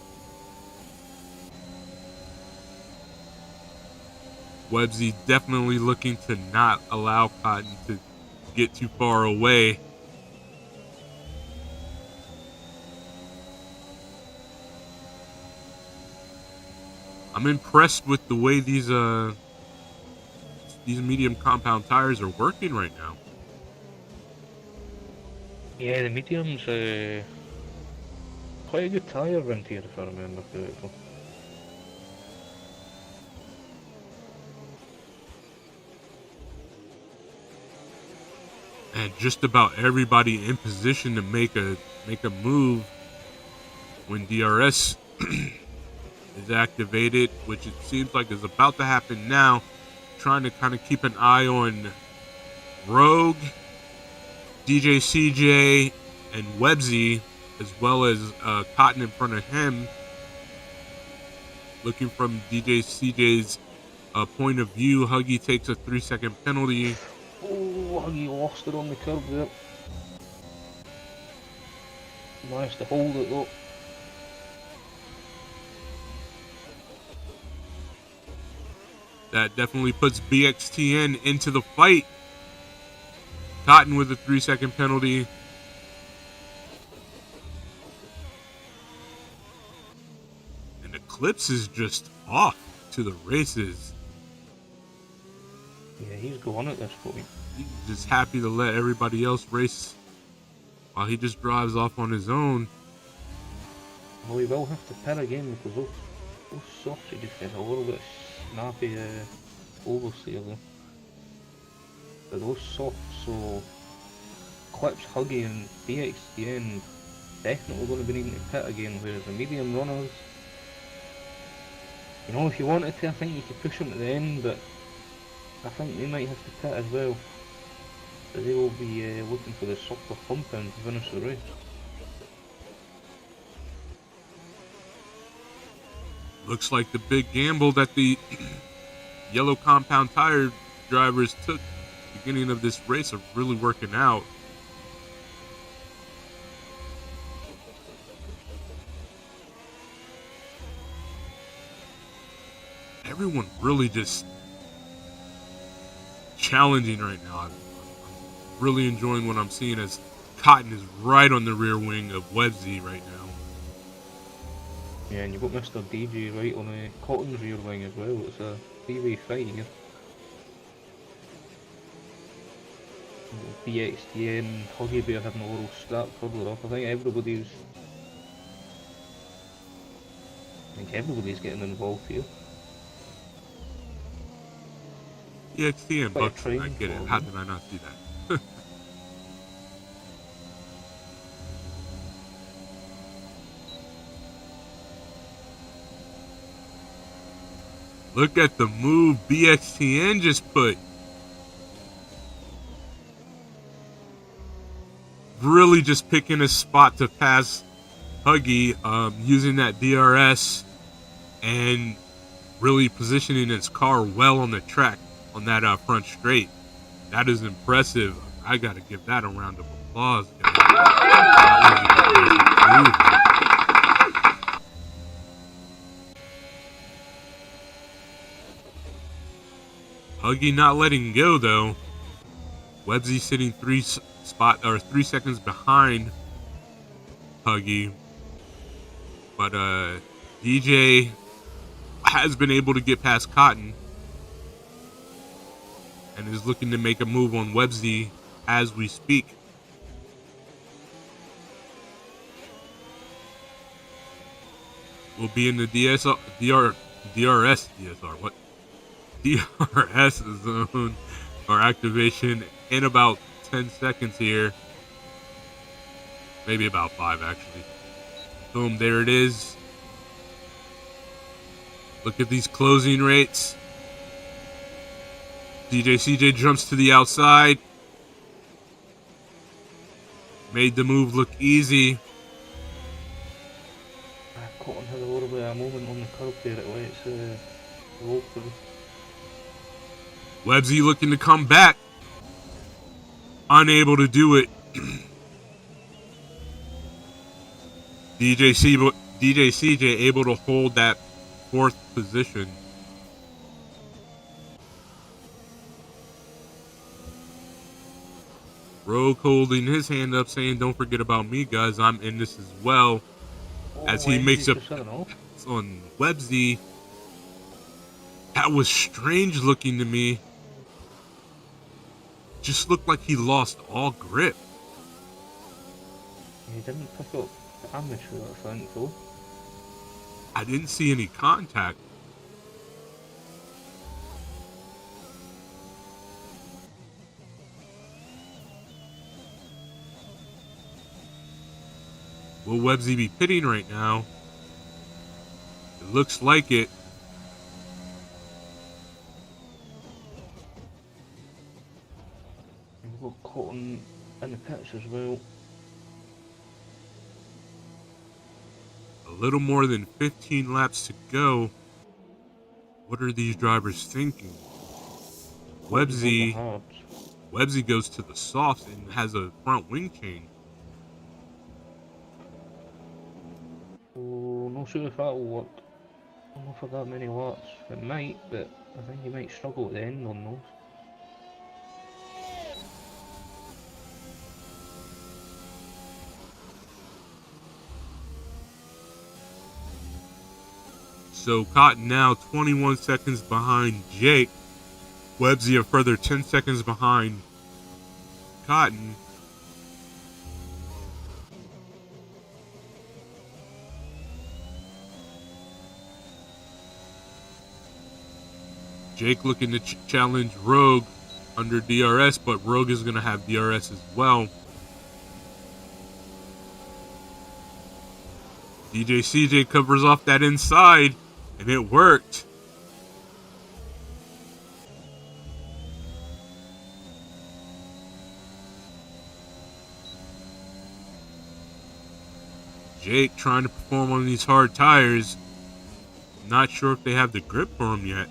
Websy definitely looking to not allow Cotton to get too far away. I'm impressed with the way these medium compound tires are working right now.
Yeah, the medium's quite a good tyre around here, if I remember correctly.
And just about everybody in position to make a move when DRS is activated, which it seems like is about to happen now. Trying to kind of keep an eye on Rogue, DJ CJ, and Websy, as well as Cotton in front of him. Looking from DJ CJ's point of view, Huggy takes a 3-second penalty.
Oh, Huggy lost it on the curb there. Managed to hold it though.
That definitely puts BXTN into the fight. Cotton with a 3-second penalty. And Eclipse is just off to the races.
Yeah, he's gone at this point.
He's just happy to let everybody else race while he just drives off on his own.
Well, we will have to pit again because those sausages get a little bit snappy oversteer there. But those soft, so Clips, Huggy and BXTN definitely going to be needing to pit again, whereas the medium runners, you know, if you wanted to, I think you could push them to the end, but I think they might have to pit as well. So they will be looking for the softer compound to finish the race.
Looks like the big gamble that the yellow compound tire drivers took at the beginning of this race are really working out. Everyone really just challenging right now. I'm really enjoying what I'm seeing as Cotton is right on the rear wing of Websy right now.
Yeah, and you've got Mr. DJ right on Cotton's rear wing as well. It's a three-way fight here. BXTN, Huggy Bear having a little scrap further up. I think everybody's getting involved here.
BXTN,
Quite a
Bucks,
train
I get it.
for
How
them.
did I not see that? Look at the move BXTN just put. really just picking a spot to pass Huggy, using that DRS and really positioning his car well on the track on that front straight. That is impressive. I got to give that a round of applause, guys. That was an impressive move. Huggy not letting go though. Websy sitting 3 seconds behind Huggy, but DJ has been able to get past Cotton and is looking to make a move on Websy as we speak. We'll be in the DRS zone or activation in about 10 seconds here. Maybe about 5 actually. Boom, there it is. Look at these closing rates. CJ jumps to the outside. Made the move look easy.
Cotton had a little bit of a moment on the curb there at Let's roll through.
Websy looking to come back. Unable to do it. DJ CJ able to hold that 4th position. Rogue holding his hand up saying, don't forget about me, guys. I'm in this as well. As he makes up on Websy. That was strange looking to me. Just looked like he lost all grip.
He didn't pick up damage for that, I think, though.
I didn't see any contact. Will Websy be pitting right now? It looks like it.
We've got Cotton in the pits as well.
A little more than 15 laps to go. What are these drivers thinking? Websy goes to the softs and has a front wing change.
Oh, not sure if that'll work. Not for that many laps. It might, but I think he might struggle at the end on those.
So Cotton now 21 seconds behind Jake. Websy a further 10 seconds behind Cotton. Jake looking to challenge Rogue under DRS, but Rogue is going to have DRS as well. DJ CJ covers off that inside, and it worked. Jake trying to perform on these hard tires. Not sure if they have the grip for him yet.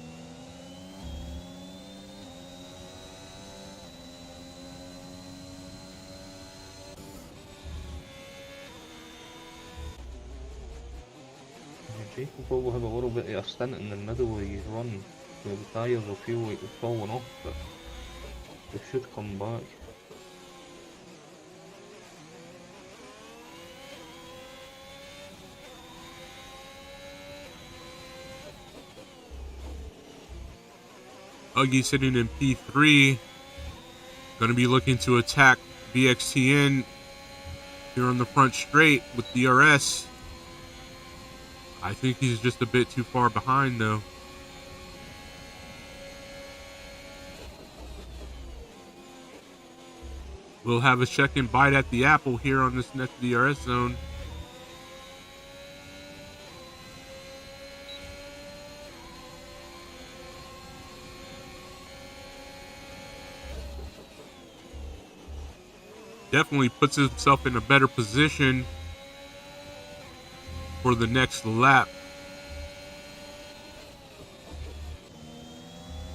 Jake will probably have a little bit of a stint in the middle of his run where the tyres will feel like they're falling off, but they should come back.
Huggy sitting in P3. Going to be looking to attack BXTN here on the front straight with DRS. I think he's just a bit too far behind though. We'll have a second bite at the apple here on this next DRS zone. definitely puts himself in a better position for the next lap.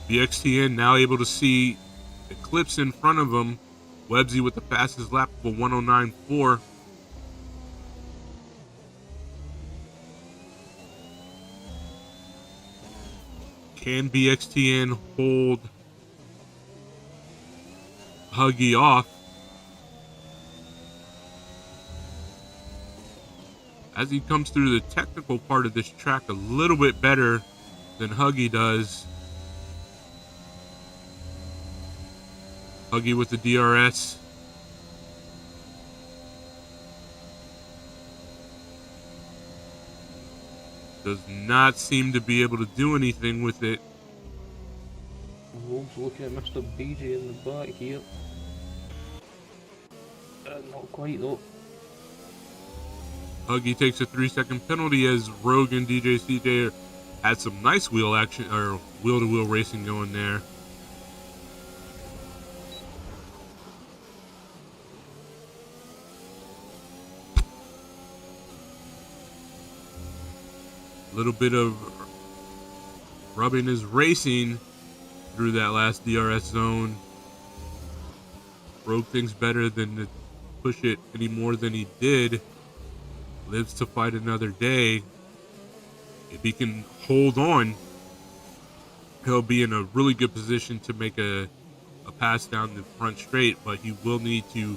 BXTN now able to see Eclipse in front of him. Websy with the fastest lap of a 109.4. Can BXTN hold Huggy off? As he comes through the technical part of this track a little bit better than Huggy does. Huggy with the DRS. Does not seem to be able to do anything with it.
Rogue's looking at Mr. BJ in the back here. Not quite though.
Huggy takes a 3-second penalty as Rogue and DJ CJ had some nice wheel action or wheel-to-wheel racing going there. A little bit of rubbing his racing through that last DRS zone. Rogue thinks better than to push it any more than he did. Lives to fight another day. If he can hold on, he'll be in a really good position to make a pass down the front straight, but he will need to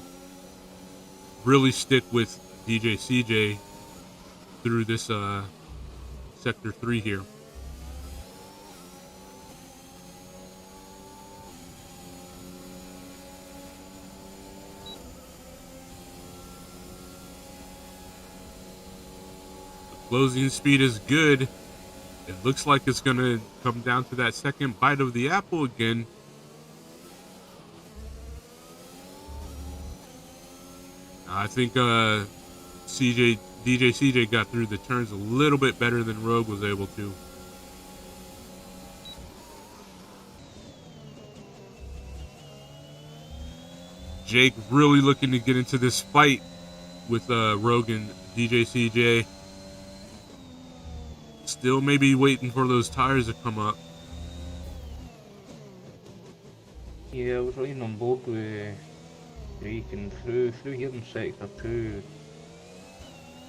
really stick with DJ CJ through this Sector 3 here. The closing speed is good. It looks like it's going to come down to that second bite of the apple again. I think DJ CJ got through the turns a little bit better than Rogue was able to. Jake really looking to get into this fight with Rogue and DJ CJ. Still maybe waiting for those tires to come up.
Yeah, I was riding on board with Drake and through here in Sector 2.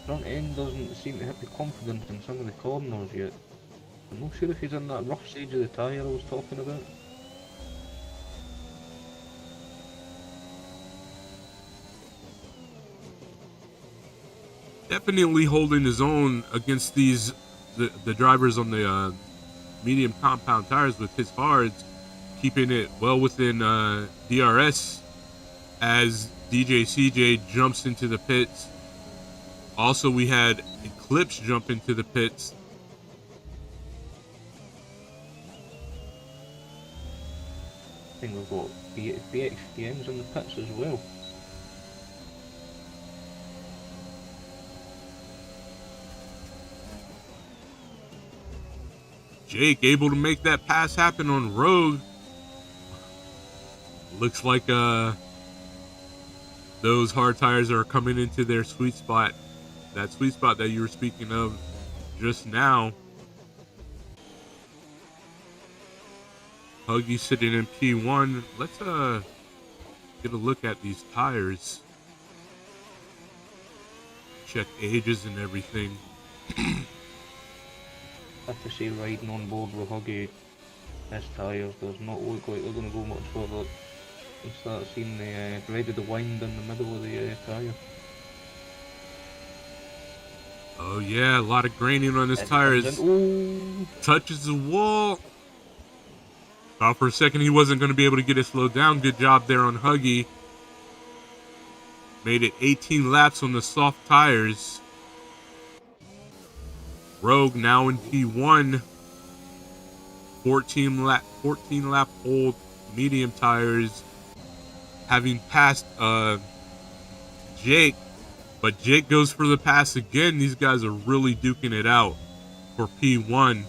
Front end doesn't seem to have the confidence in some of the corners yet. I'm not sure if he's in that rough stage of the tyre I was talking about.
Definitely holding his own against these the drivers on the medium compound tires with his hards, keeping it well within DRS as DJ CJ jumps into the pits. Also, we had Eclipse jump into the pits.
I think we've got BXTNs in the pits as well.
Jake able to make that pass happen on Rogue. Looks like those hard tires are coming into their sweet spot. That sweet spot that you were speaking of just now. Huggy sitting in P1. Let's get a look at these tires. Check ages and everything.
I have to say, riding on board with Huggy, his tyres does not look like they're going to go much further. You start seeing the red of the wind in the middle of the tyre.
Oh yeah, a lot of graining on his tires. Touches the wall. Thought for a second he wasn't going to be able to get it slowed down. Good job there on Huggy. Made it 18 laps on the soft tires. Rogue now in P1. 14 lap old medium tires. Having passed Jake. But Jake goes for the pass again. These guys are really duking it out for P1.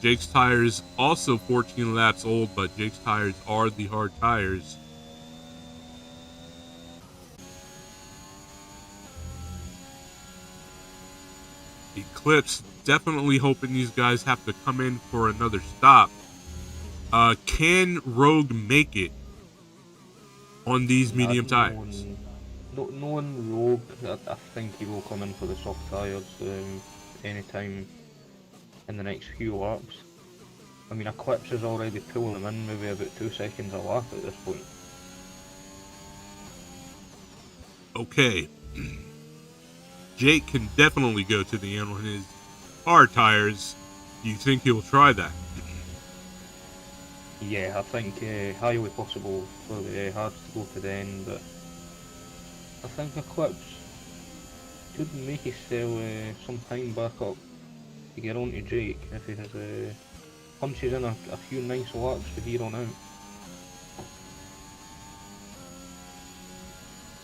Jake's tires also 14 laps old, but Jake's tires are the hard tires. Eclipse definitely hoping these guys have to come in for another stop. Can Rogue make it on these
Nah,
medium tires?
knowing Rogue, I think he will come in for the soft tyres anytime in the next few laps. I mean, Eclipse is already pulling him in, maybe about 2 seconds a lap at this point.
Okay. Jake can definitely go to the end on his hard tires. Do you think he'll try that?
Yeah, I think highly possible for the hards to go to the end, but I think Eclipse could make himself some time back up to get on to Jake if he has punches in a few nice laps from here on out.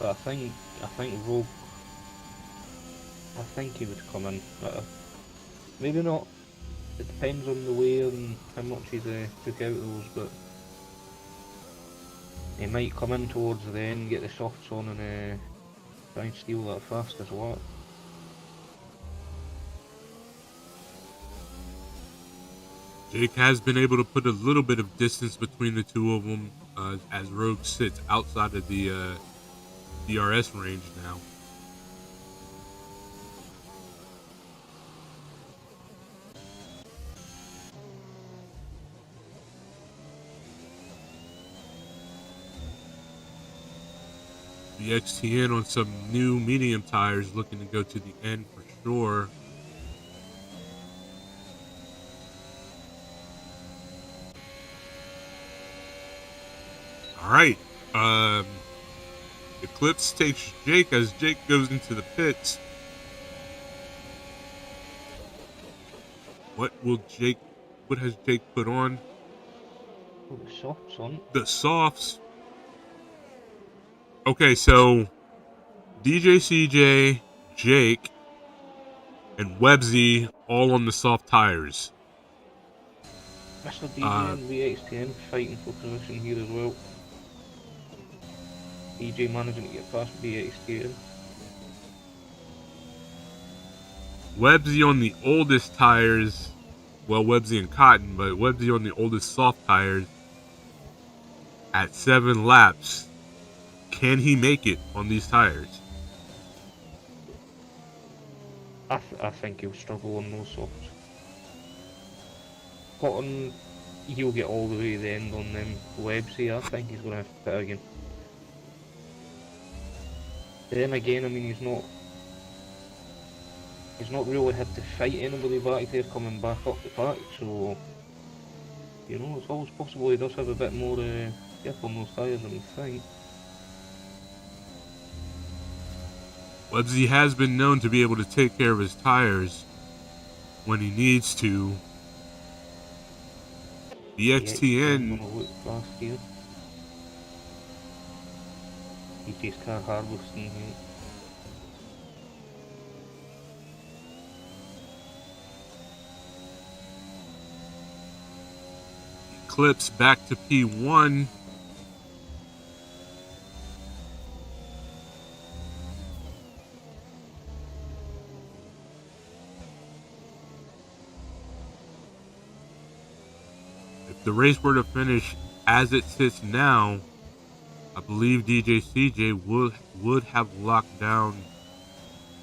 But I think Rogue, I think he would come in. Maybe not. It depends on the way and how much he's took out those, but he might come in towards the end, get the softs on, and try and steal that fastest lap.
Jake has been able to put a little bit of distance between the two of them as Rogue sits outside of the DRS range now. The XTN on some new medium tires looking to go to the end for sure. All right. Eclipse takes Jake as Jake goes into the pits. What has Jake put on?
Put the softs on.
The softs. Okay, so DJ CJ, Jake, and Websy all on the soft tires.
Mr. DJ and VXTN fighting for position here as well. DJ managing to get past VXTN.
Websy on the oldest tires. Well, Websy and Cotton, but Websy on the oldest soft tires at 7 laps. Can he make it on these tires?
I think he'll struggle on those softs. Cotton, he'll get all the way to the end on them. Websy, I think he's going to have to pit again. Then again, I mean, he's not really had to fight anybody back there coming back up the pack, so you know, it's always possible he does have a bit more grip on those tyres than we think.
Websy has been known to be able to take care of his tires when he needs to. The XTN.
DJ's car harvesting here.
Eclipse back to P1. If the race were to finish as it sits now, I believe DJ CJ would have locked down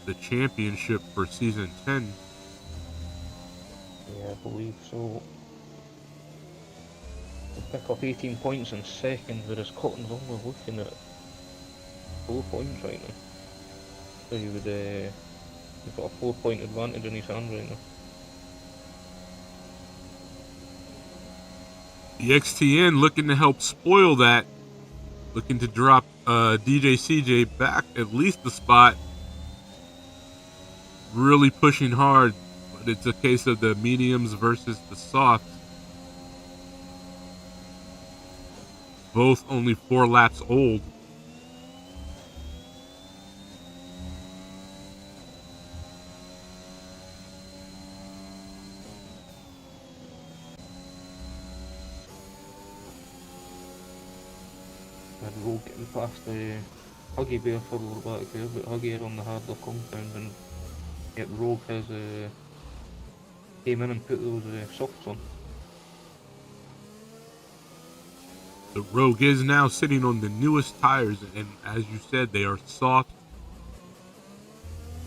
the championship for season 10.
Yeah, I believe so. He'll pick up 18 points in second, whereas Cotton's only looking at 4 points right now. So he would, he's got a 4-point advantage in his hand right now.
The XTN looking to help spoil that. Looking to drop DJ CJ back at least the spot. Really pushing hard, but it's a case of the mediums versus the softs. Both only 4 laps old.
And Rogue getting past the Huggy Bear further back there, but Huggy are on the harder compound and Yep, Rogue has came in and put those softs on.
The Rogue is now sitting on the newest tires, and as you said, they are soft.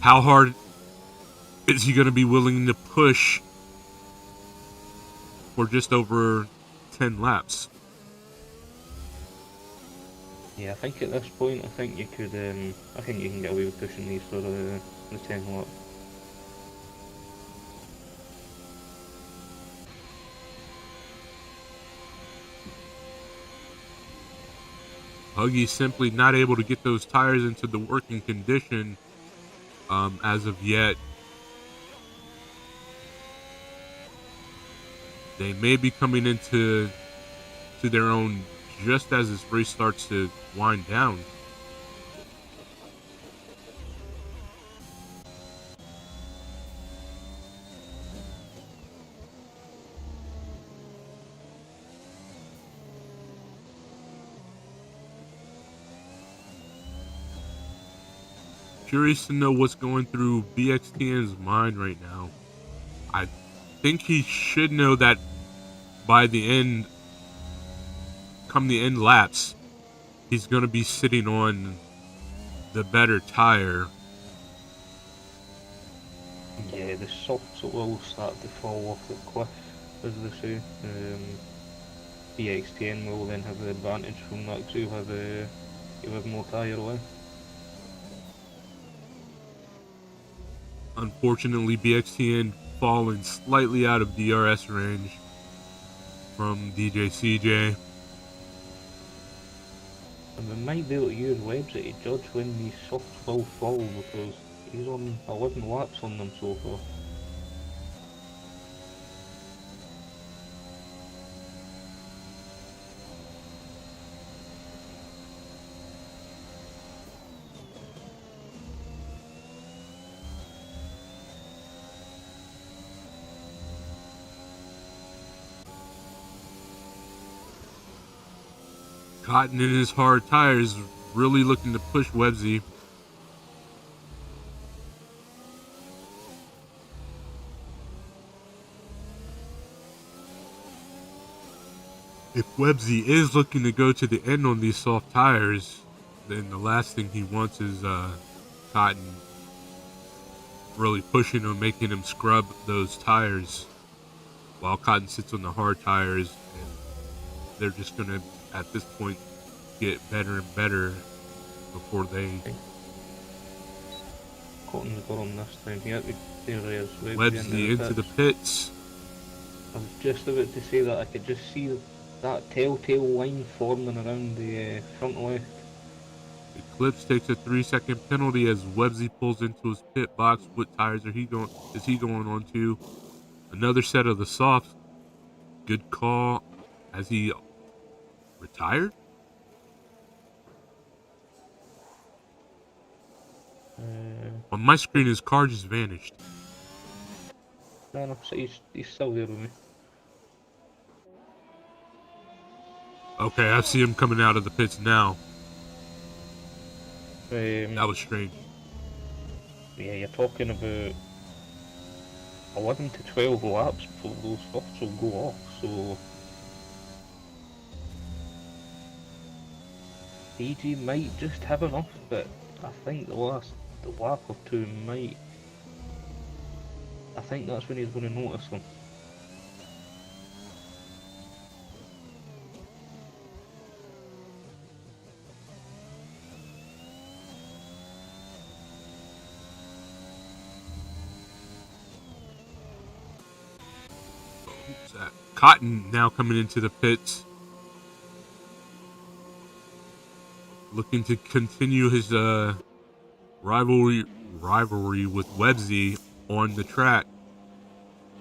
How hard is he going to be willing to push for just over 10 laps?
Yeah, I think at this point, I think you could, I think you can get away with pushing these for the 10 lap.
Huggy's simply not able to get those tires into the working condition as of yet. They may be coming into their own just as this race starts to wind down. Curious to know what's going through BXTN's mind right now. I think he should know that by the end, come the end laps, he's going to be sitting on the better tire.
Yeah, the softs will start to fall off the cliff, as they say. BXTN will then have the advantage from that because he'll have more tyre life.
Unfortunately, BXTN fallen slightly out of DRS range from DJ CJ.
And we might be able to use Website to judge when these softs will fall because he's on 11 laps on them so far.
Cotton in his hard tires, really looking to push Websy. If Websy is looking to go to the end on these soft tires, then the last thing he wants is Cotton really pushing him, making him scrub those tires while Cotton sits on the hard tires, and they're just going to, at this point, get better and better before they...
Cotton's got him this time. There he is.
Websy into the pits.
I was just about to say that I could just see that telltale line forming around the front left.
Eclipse takes a 3-second penalty as Websy pulls into his pit box. What tires is he going on to? Another set of the softs. Good call. Has he retired? On my screen, his car just vanished.
No, so he's still there with me.
Okay, I see him coming out of the pits now. That was strange.
Yeah, you're talking about 11 to 12 laps before those softs will go off, so DG might just have enough, but I think the lap or two might. I think that's when he's going to notice them.
Cotton now coming into the pits, looking to continue his rivalry with Websy on the track.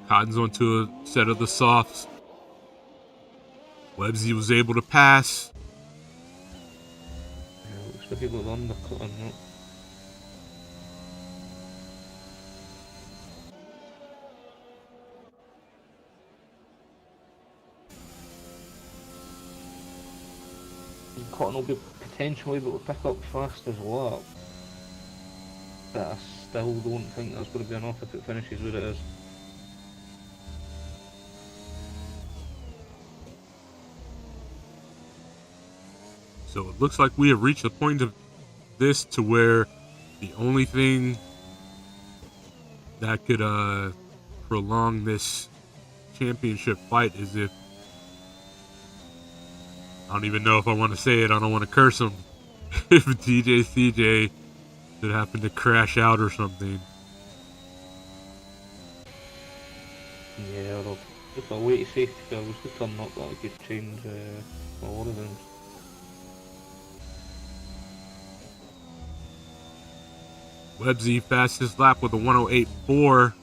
Cotton's onto a set of the softs. Websy was able to pass.
Yeah, looks like he got the undercut on that. Cotton will be potentially able to pick up fast as well. But still don't think that's going to be enough if it finishes where it is.
So it looks like we have reached the point of this to where the only thing that could prolong this championship fight is if, I don't even know if I want to say it, I don't want to curse him, if DJ CJ should happen to crash out or something.
Yeah, or if a way to safety car was to turn up, that could change a lot of things.
Websy fastest lap with a 108.4.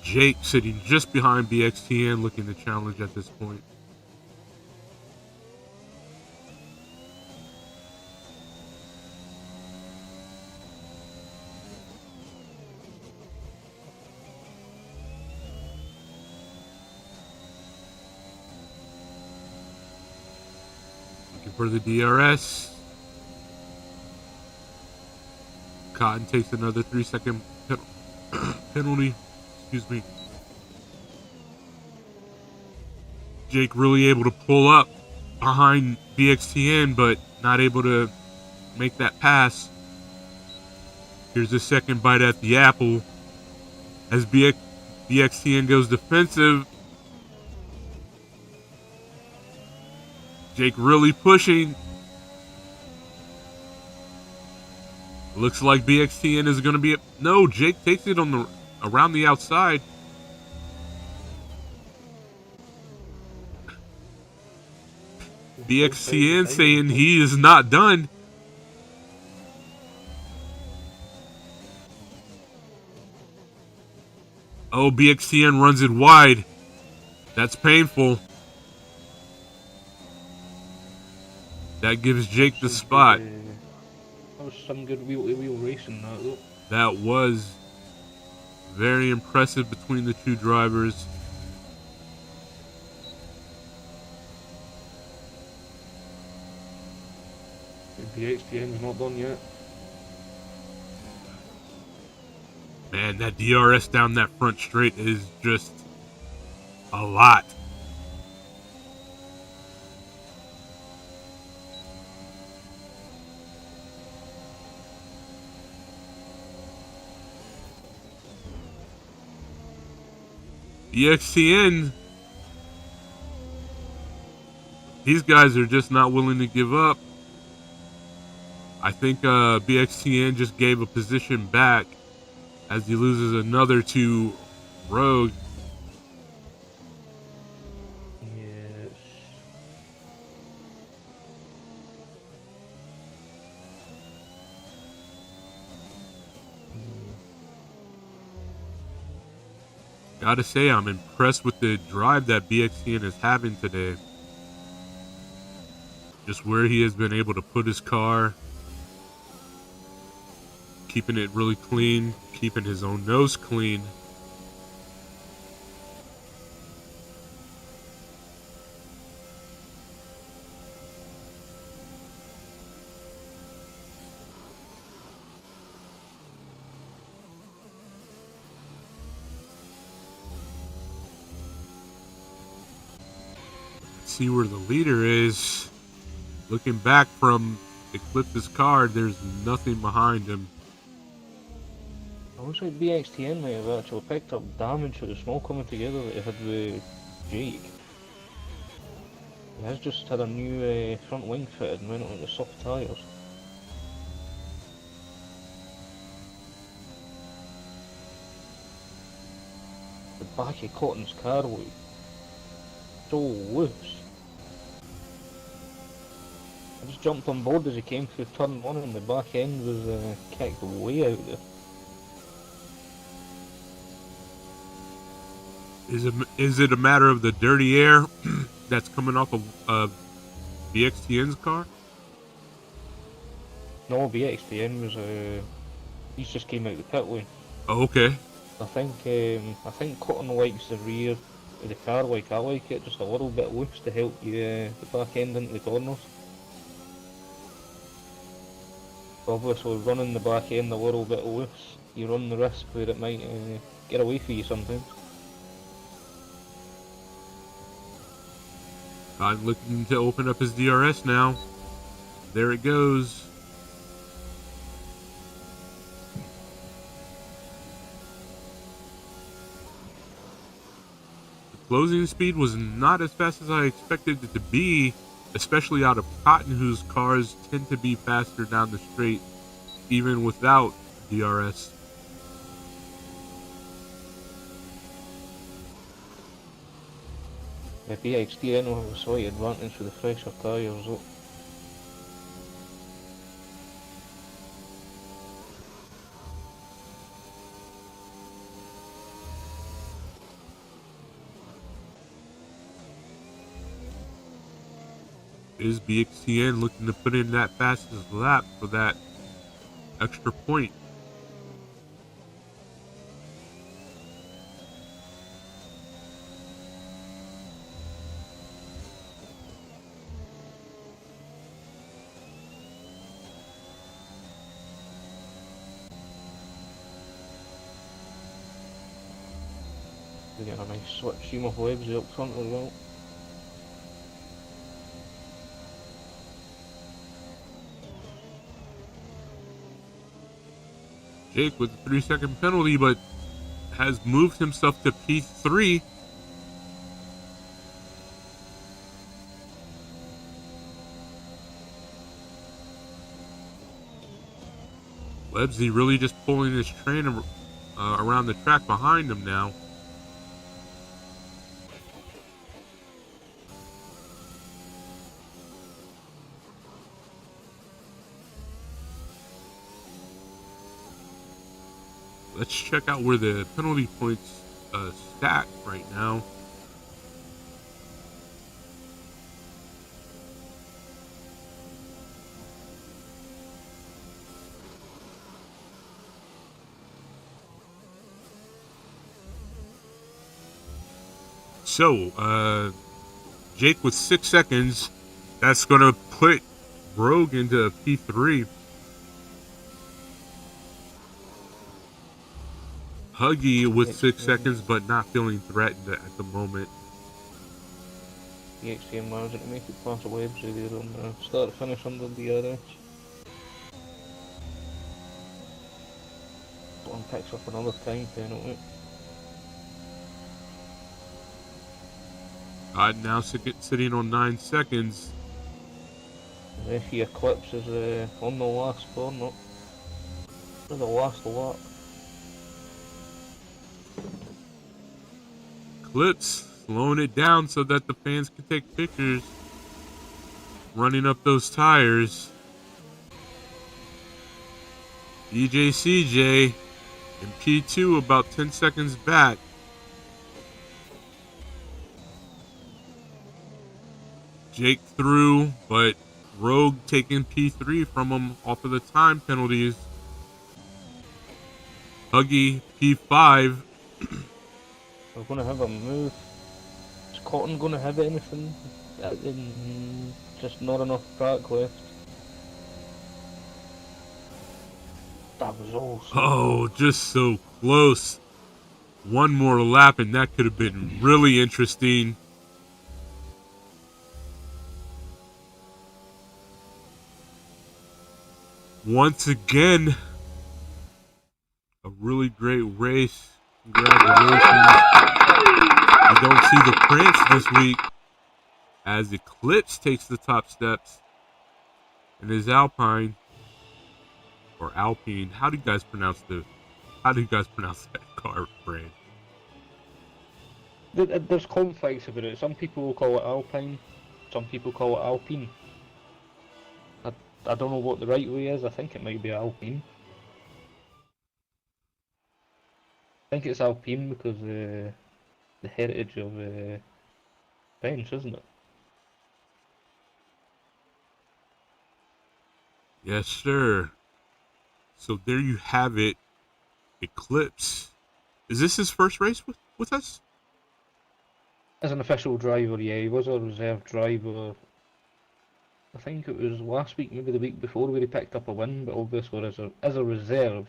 Jake sitting just behind BXTN, looking to challenge at this point. Looking for the DRS. Cotton takes another 3-second penalty. Excuse me. Jake really able to pull up behind BXTN, but not able to make that pass. Here's the second bite at the apple as BXTN goes defensive. Jake really pushing. Looks like BXTN is going to be... No, Jake takes it on the around the outside. BXTN saying he is not done. Oh, BXTN runs it wide. That's painful. That gives Jake the spot.
That was some good wheel-to-wheel racing, that though.
That was very impressive between the two drivers.
The XTN's not done yet.
Man, that DRS down that front straight is just a lot. BXTN, these guys are just not willing to give up. I think BXTN just gave a position back as he loses another to Rogue.
Yes.
Gotta say, I'm impressed with the drive that BXTN is having today. Just where he has been able to put his car, keeping it really clean, keeping his own nose clean. Let's see where the leader is. Looking back from Eclipse's car, there's nothing behind him.
It looks like BXTN might have actually picked up damage with the smoke coming together that he had with Jake. He has just had a new front wing fitted and went on the soft tyres. The back of Cotton's car looked so loose. I just jumped on board as he came through turn 1 and the back end was kicked way out there.
Is it a matter of the dirty air that's coming off of BXTN's car?
No, BXTN was he's just came out the pit lane.
Oh, okay.
I think Cotton likes the rear with the car like I like it, just a little bit loose to help you the back end into the corners. Obviously running the back end a little bit loose, you run the risk where it might get away from you sometimes.
I'm looking to open up his DRS now. There it goes. The closing speed was not as fast as I expected it to be, especially out of Cotton, whose cars tend to be faster down the straight, even without DRS.
The BXD I know have a slight advantage with the fresher tyres though.
Is BXTN looking to put in that fastest lap for that extra point?
We get a nice switch scheme of Websy up front as well.
Jake with a 3-second penalty, but has moved himself to P3. Lebsy really just pulling his train around the track behind him now. Let's check out where the penalty points stack right now. So, Jake with 6 seconds. That's going to put Rogue into P3. Huggy with 6 seconds, but not feeling threatened at the moment.
The XTM managing to make it past the Websy there on the start finish under DRS. One picks up another time penalty.
Now sitting on 9 seconds.
The referee Eclipse is on the last corner. For the last lap.
Clips slowing it down so that the fans can take pictures. Running up those tires. DJ CJ in P2 about 10 seconds back. Jake through, but Rogue taking P3 from him off of the time penalties. Huggy P5.
We're going to have a move. Is Cotton going to have anything? Just not enough track left. That was all.
Oh, just so close. One more lap and that could have been really interesting. Once again, a really great race. Congratulations. I don't see the Prince this week as Eclipse takes the top steps in his Alpine or Alpine. How do you guys pronounce that car brand?
There's conflicts about it. Some people will call it Alpine, some people call it Alpine. I don't know what the right way is. I think it might be Alpine. I think it's Alpine because the heritage of French, isn't it?
Yes, sir. So there you have it. Eclipse. Is this his first race with us?
As an official driver, yeah, he was a reserve driver. I think it was last week, maybe the week before, where he picked up a win. But obviously, as a reserve,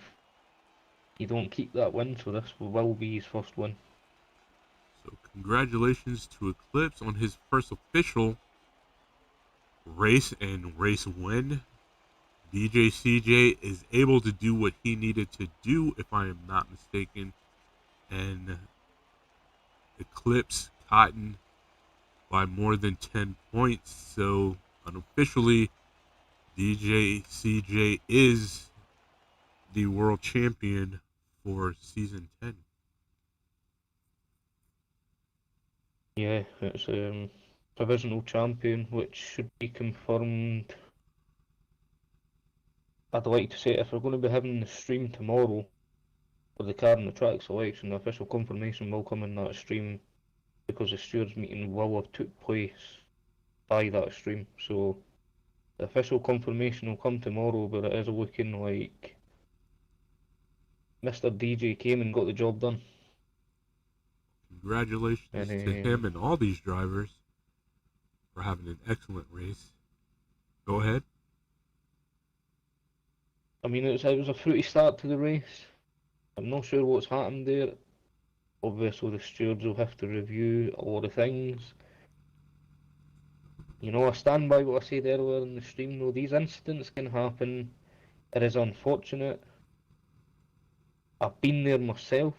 you don't keep that win. So this will be his first win.
So congratulations to Eclipse on his first official race and race win. DJ CJ is able to do what he needed to do, if I am not mistaken, and eclipse Cotton by more than 10 points. So unofficially, DJ CJ is the world champion for season 10.
Yeah, it's provisional champion, which should be confirmed. I'd like to say if we're going to be having the stream tomorrow for the car and the track selection, the official confirmation will come in that stream because the stewards meeting will have took place by that stream. So the official confirmation will come tomorrow, but it is looking like Mr. DJ came and got the job done.
Congratulations to
And
him and all these drivers for having an excellent race. Go ahead.
I mean, it was a fruity start to the race. I'm not sure what's happened there. Obviously, the stewards will have to review a lot of things. You know, I stand by what I said earlier in the stream, though. These incidents can happen. It is unfortunate. I've been there myself.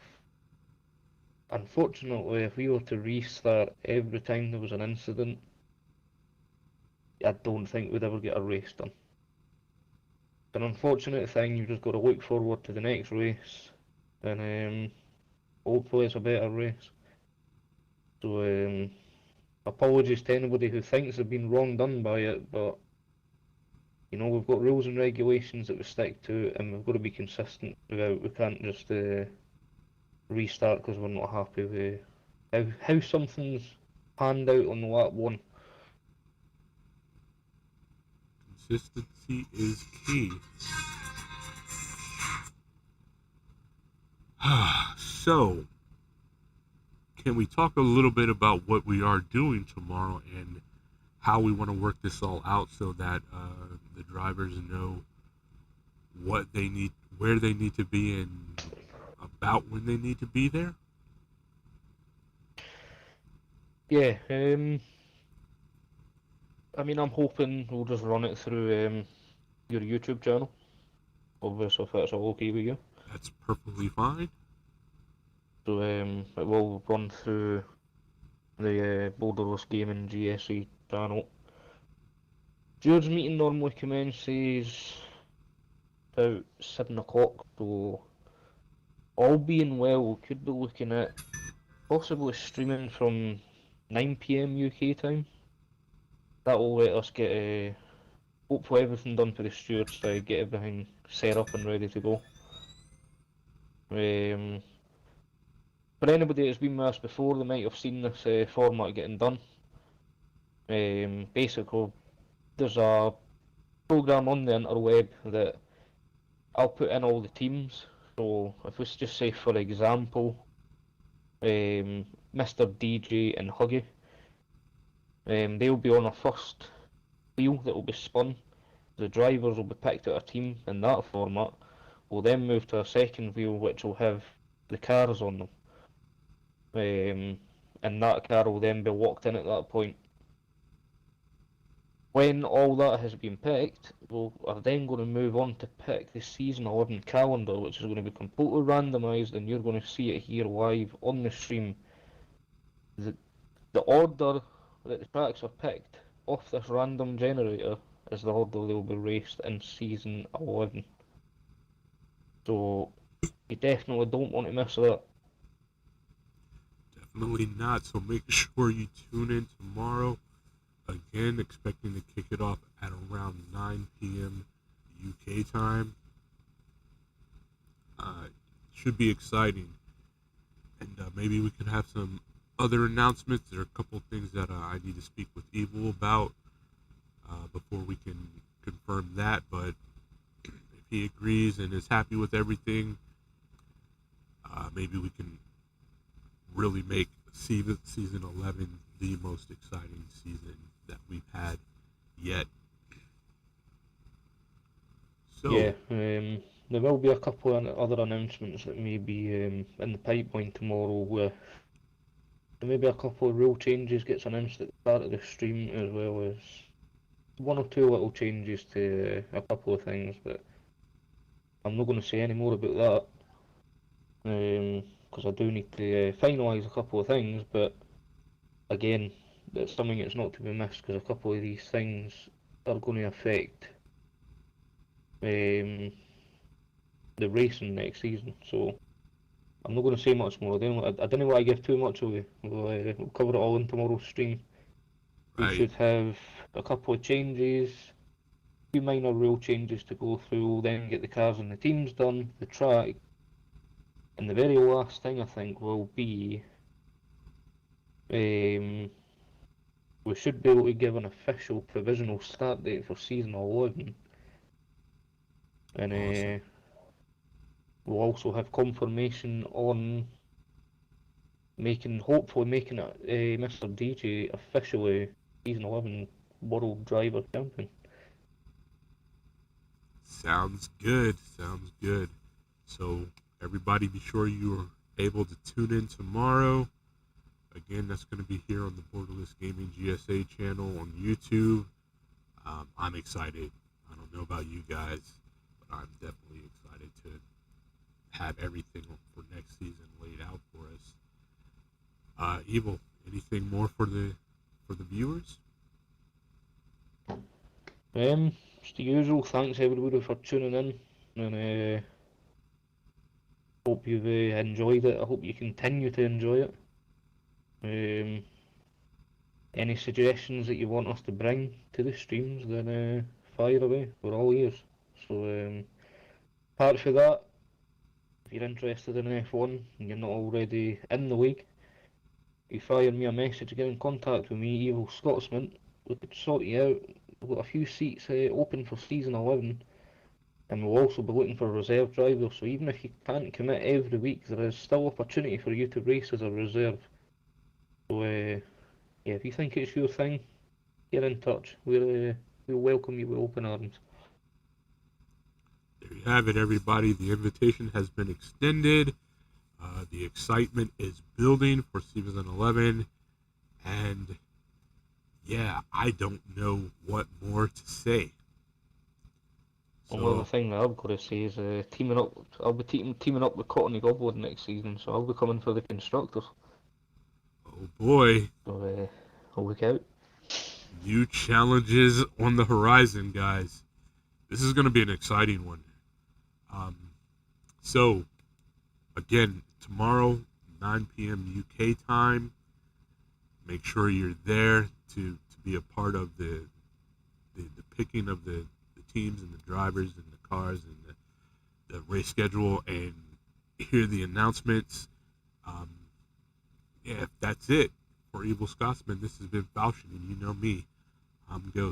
Unfortunately, if we were to restart every time there was an incident, I don't think we'd ever get a race done. It's an unfortunate thing. You've just got to look forward to the next race, and hopefully it's a better race. So, apologies to anybody who thinks they've been wrong done by it, but you know, we've got rules and regulations that we stick to, and we've got to be consistent throughout. We can't just restart because we're not happy with how something's panned out on the lap one.
Consistency is key. So, can we talk a little bit about what we are doing tomorrow and how we want to work this all out so that the drivers know what they need, where they need to be, and about when they need to be there?
Yeah, I mean, I'm hoping we'll just run it through your YouTube channel. Obviously, if that's all okay with you.
That's perfectly fine.
So it will run through the Borderless Gaming GSE channel. Stewards meeting normally commences about 7 o'clock, so all being well, we could be looking at possibly streaming from 9 PM UK time. That will let us get hopefully everything done for the stewards to get everything set up and ready to go. For anybody that's been with us before, they might have seen this format getting done. Basically, there's a program on the interweb that I'll put in all the teams. So if we just say, for example, Mr. DJ and Huggy, they'll be on a first wheel that will be spun. The drivers will be picked out a team in that format. We'll then move to a second wheel which will have the cars on them. And that car will then be locked in at that point. When all that has been picked, we are then going to move on to pick the Season 11 calendar, which is going to be completely randomised, and you're going to see it here live on the stream. The order that the tracks are picked off this random generator is the order they will be raced in Season 11. So you definitely don't want to miss that.
Definitely not. So make sure you tune in tomorrow. Again, expecting to kick it off at around 9 p.m. UK time. Should be exciting. And maybe we can have some other announcements. There are a couple of things that I need to speak with Evil about before we can confirm that. But if he agrees and is happy with everything, maybe we can really make season 11 the most exciting season that we've had yet. So,
Yeah, there will be a couple of other announcements that may be in the pipeline tomorrow, where there may be a couple of real changes gets announced at the start of the stream, as well as one or two little changes to a couple of things, but I'm not going to say any more about that, because I do need to finalise a couple of things, but again, that's something that's not to be missed, because a couple of these things are going to affect um, the racing next season, so I'm not going to say much more. I don't want to give too much away. We'll cover it all in tomorrow's stream. We
right.
should have a couple of changes, a few minor rule changes to go through. We'll then get the cars and the teams done, the track, and the very last thing I think will be we should be able to give an official provisional start date for season 11, and
Awesome.
we'll also have confirmation on hopefully making it Mr. DJ officially season 11 world driver champion.
Sounds good. Sounds good. So, everybody be sure you are able to tune in tomorrow. Again, that's going to be here on the Borderless Gaming GSA channel on YouTube. I'm excited. I don't know about you guys, but I'm definitely excited to have everything for next season laid out for us. Evil, anything more for the viewers?
It's the usual. Thanks everybody for tuning in, and hope you've enjoyed it. I hope you continue to enjoy it. Any suggestions that you want us to bring to the streams, then fire away. We're all ears. So, apart from that, if you're interested in F1 and you're not already in the league, you fire me a message, get in contact with me, Evil Scotsman. We could sort you out. We've got a few seats open for season 11, and we'll also be looking for reserve drivers. So even if you can't commit every week, there is still opportunity for you to race as a reserve. So yeah, if you think it's your thing, get in touch. We'll welcome you with open arms.
There you have it, everybody. The invitation has been extended. The excitement is building for season 11, and yeah, I don't know what more to say.
Only other
So,
thing that I've got to say is teaming up. I'll be teaming up with Courtney Goblin next season, so I'll be coming for the constructors.
oh boy,
So I'll look out.
new challenges on the horizon, guys. This is going to be an exciting one. So, again, tomorrow, 9 p.m. UK time. Make sure you're there to be a part of the picking of the teams and the drivers and the cars and the race schedule and hear the announcements. Yeah, that's it for Evil Scotsman. This has been Falchion, and you know me. I'm Ghost.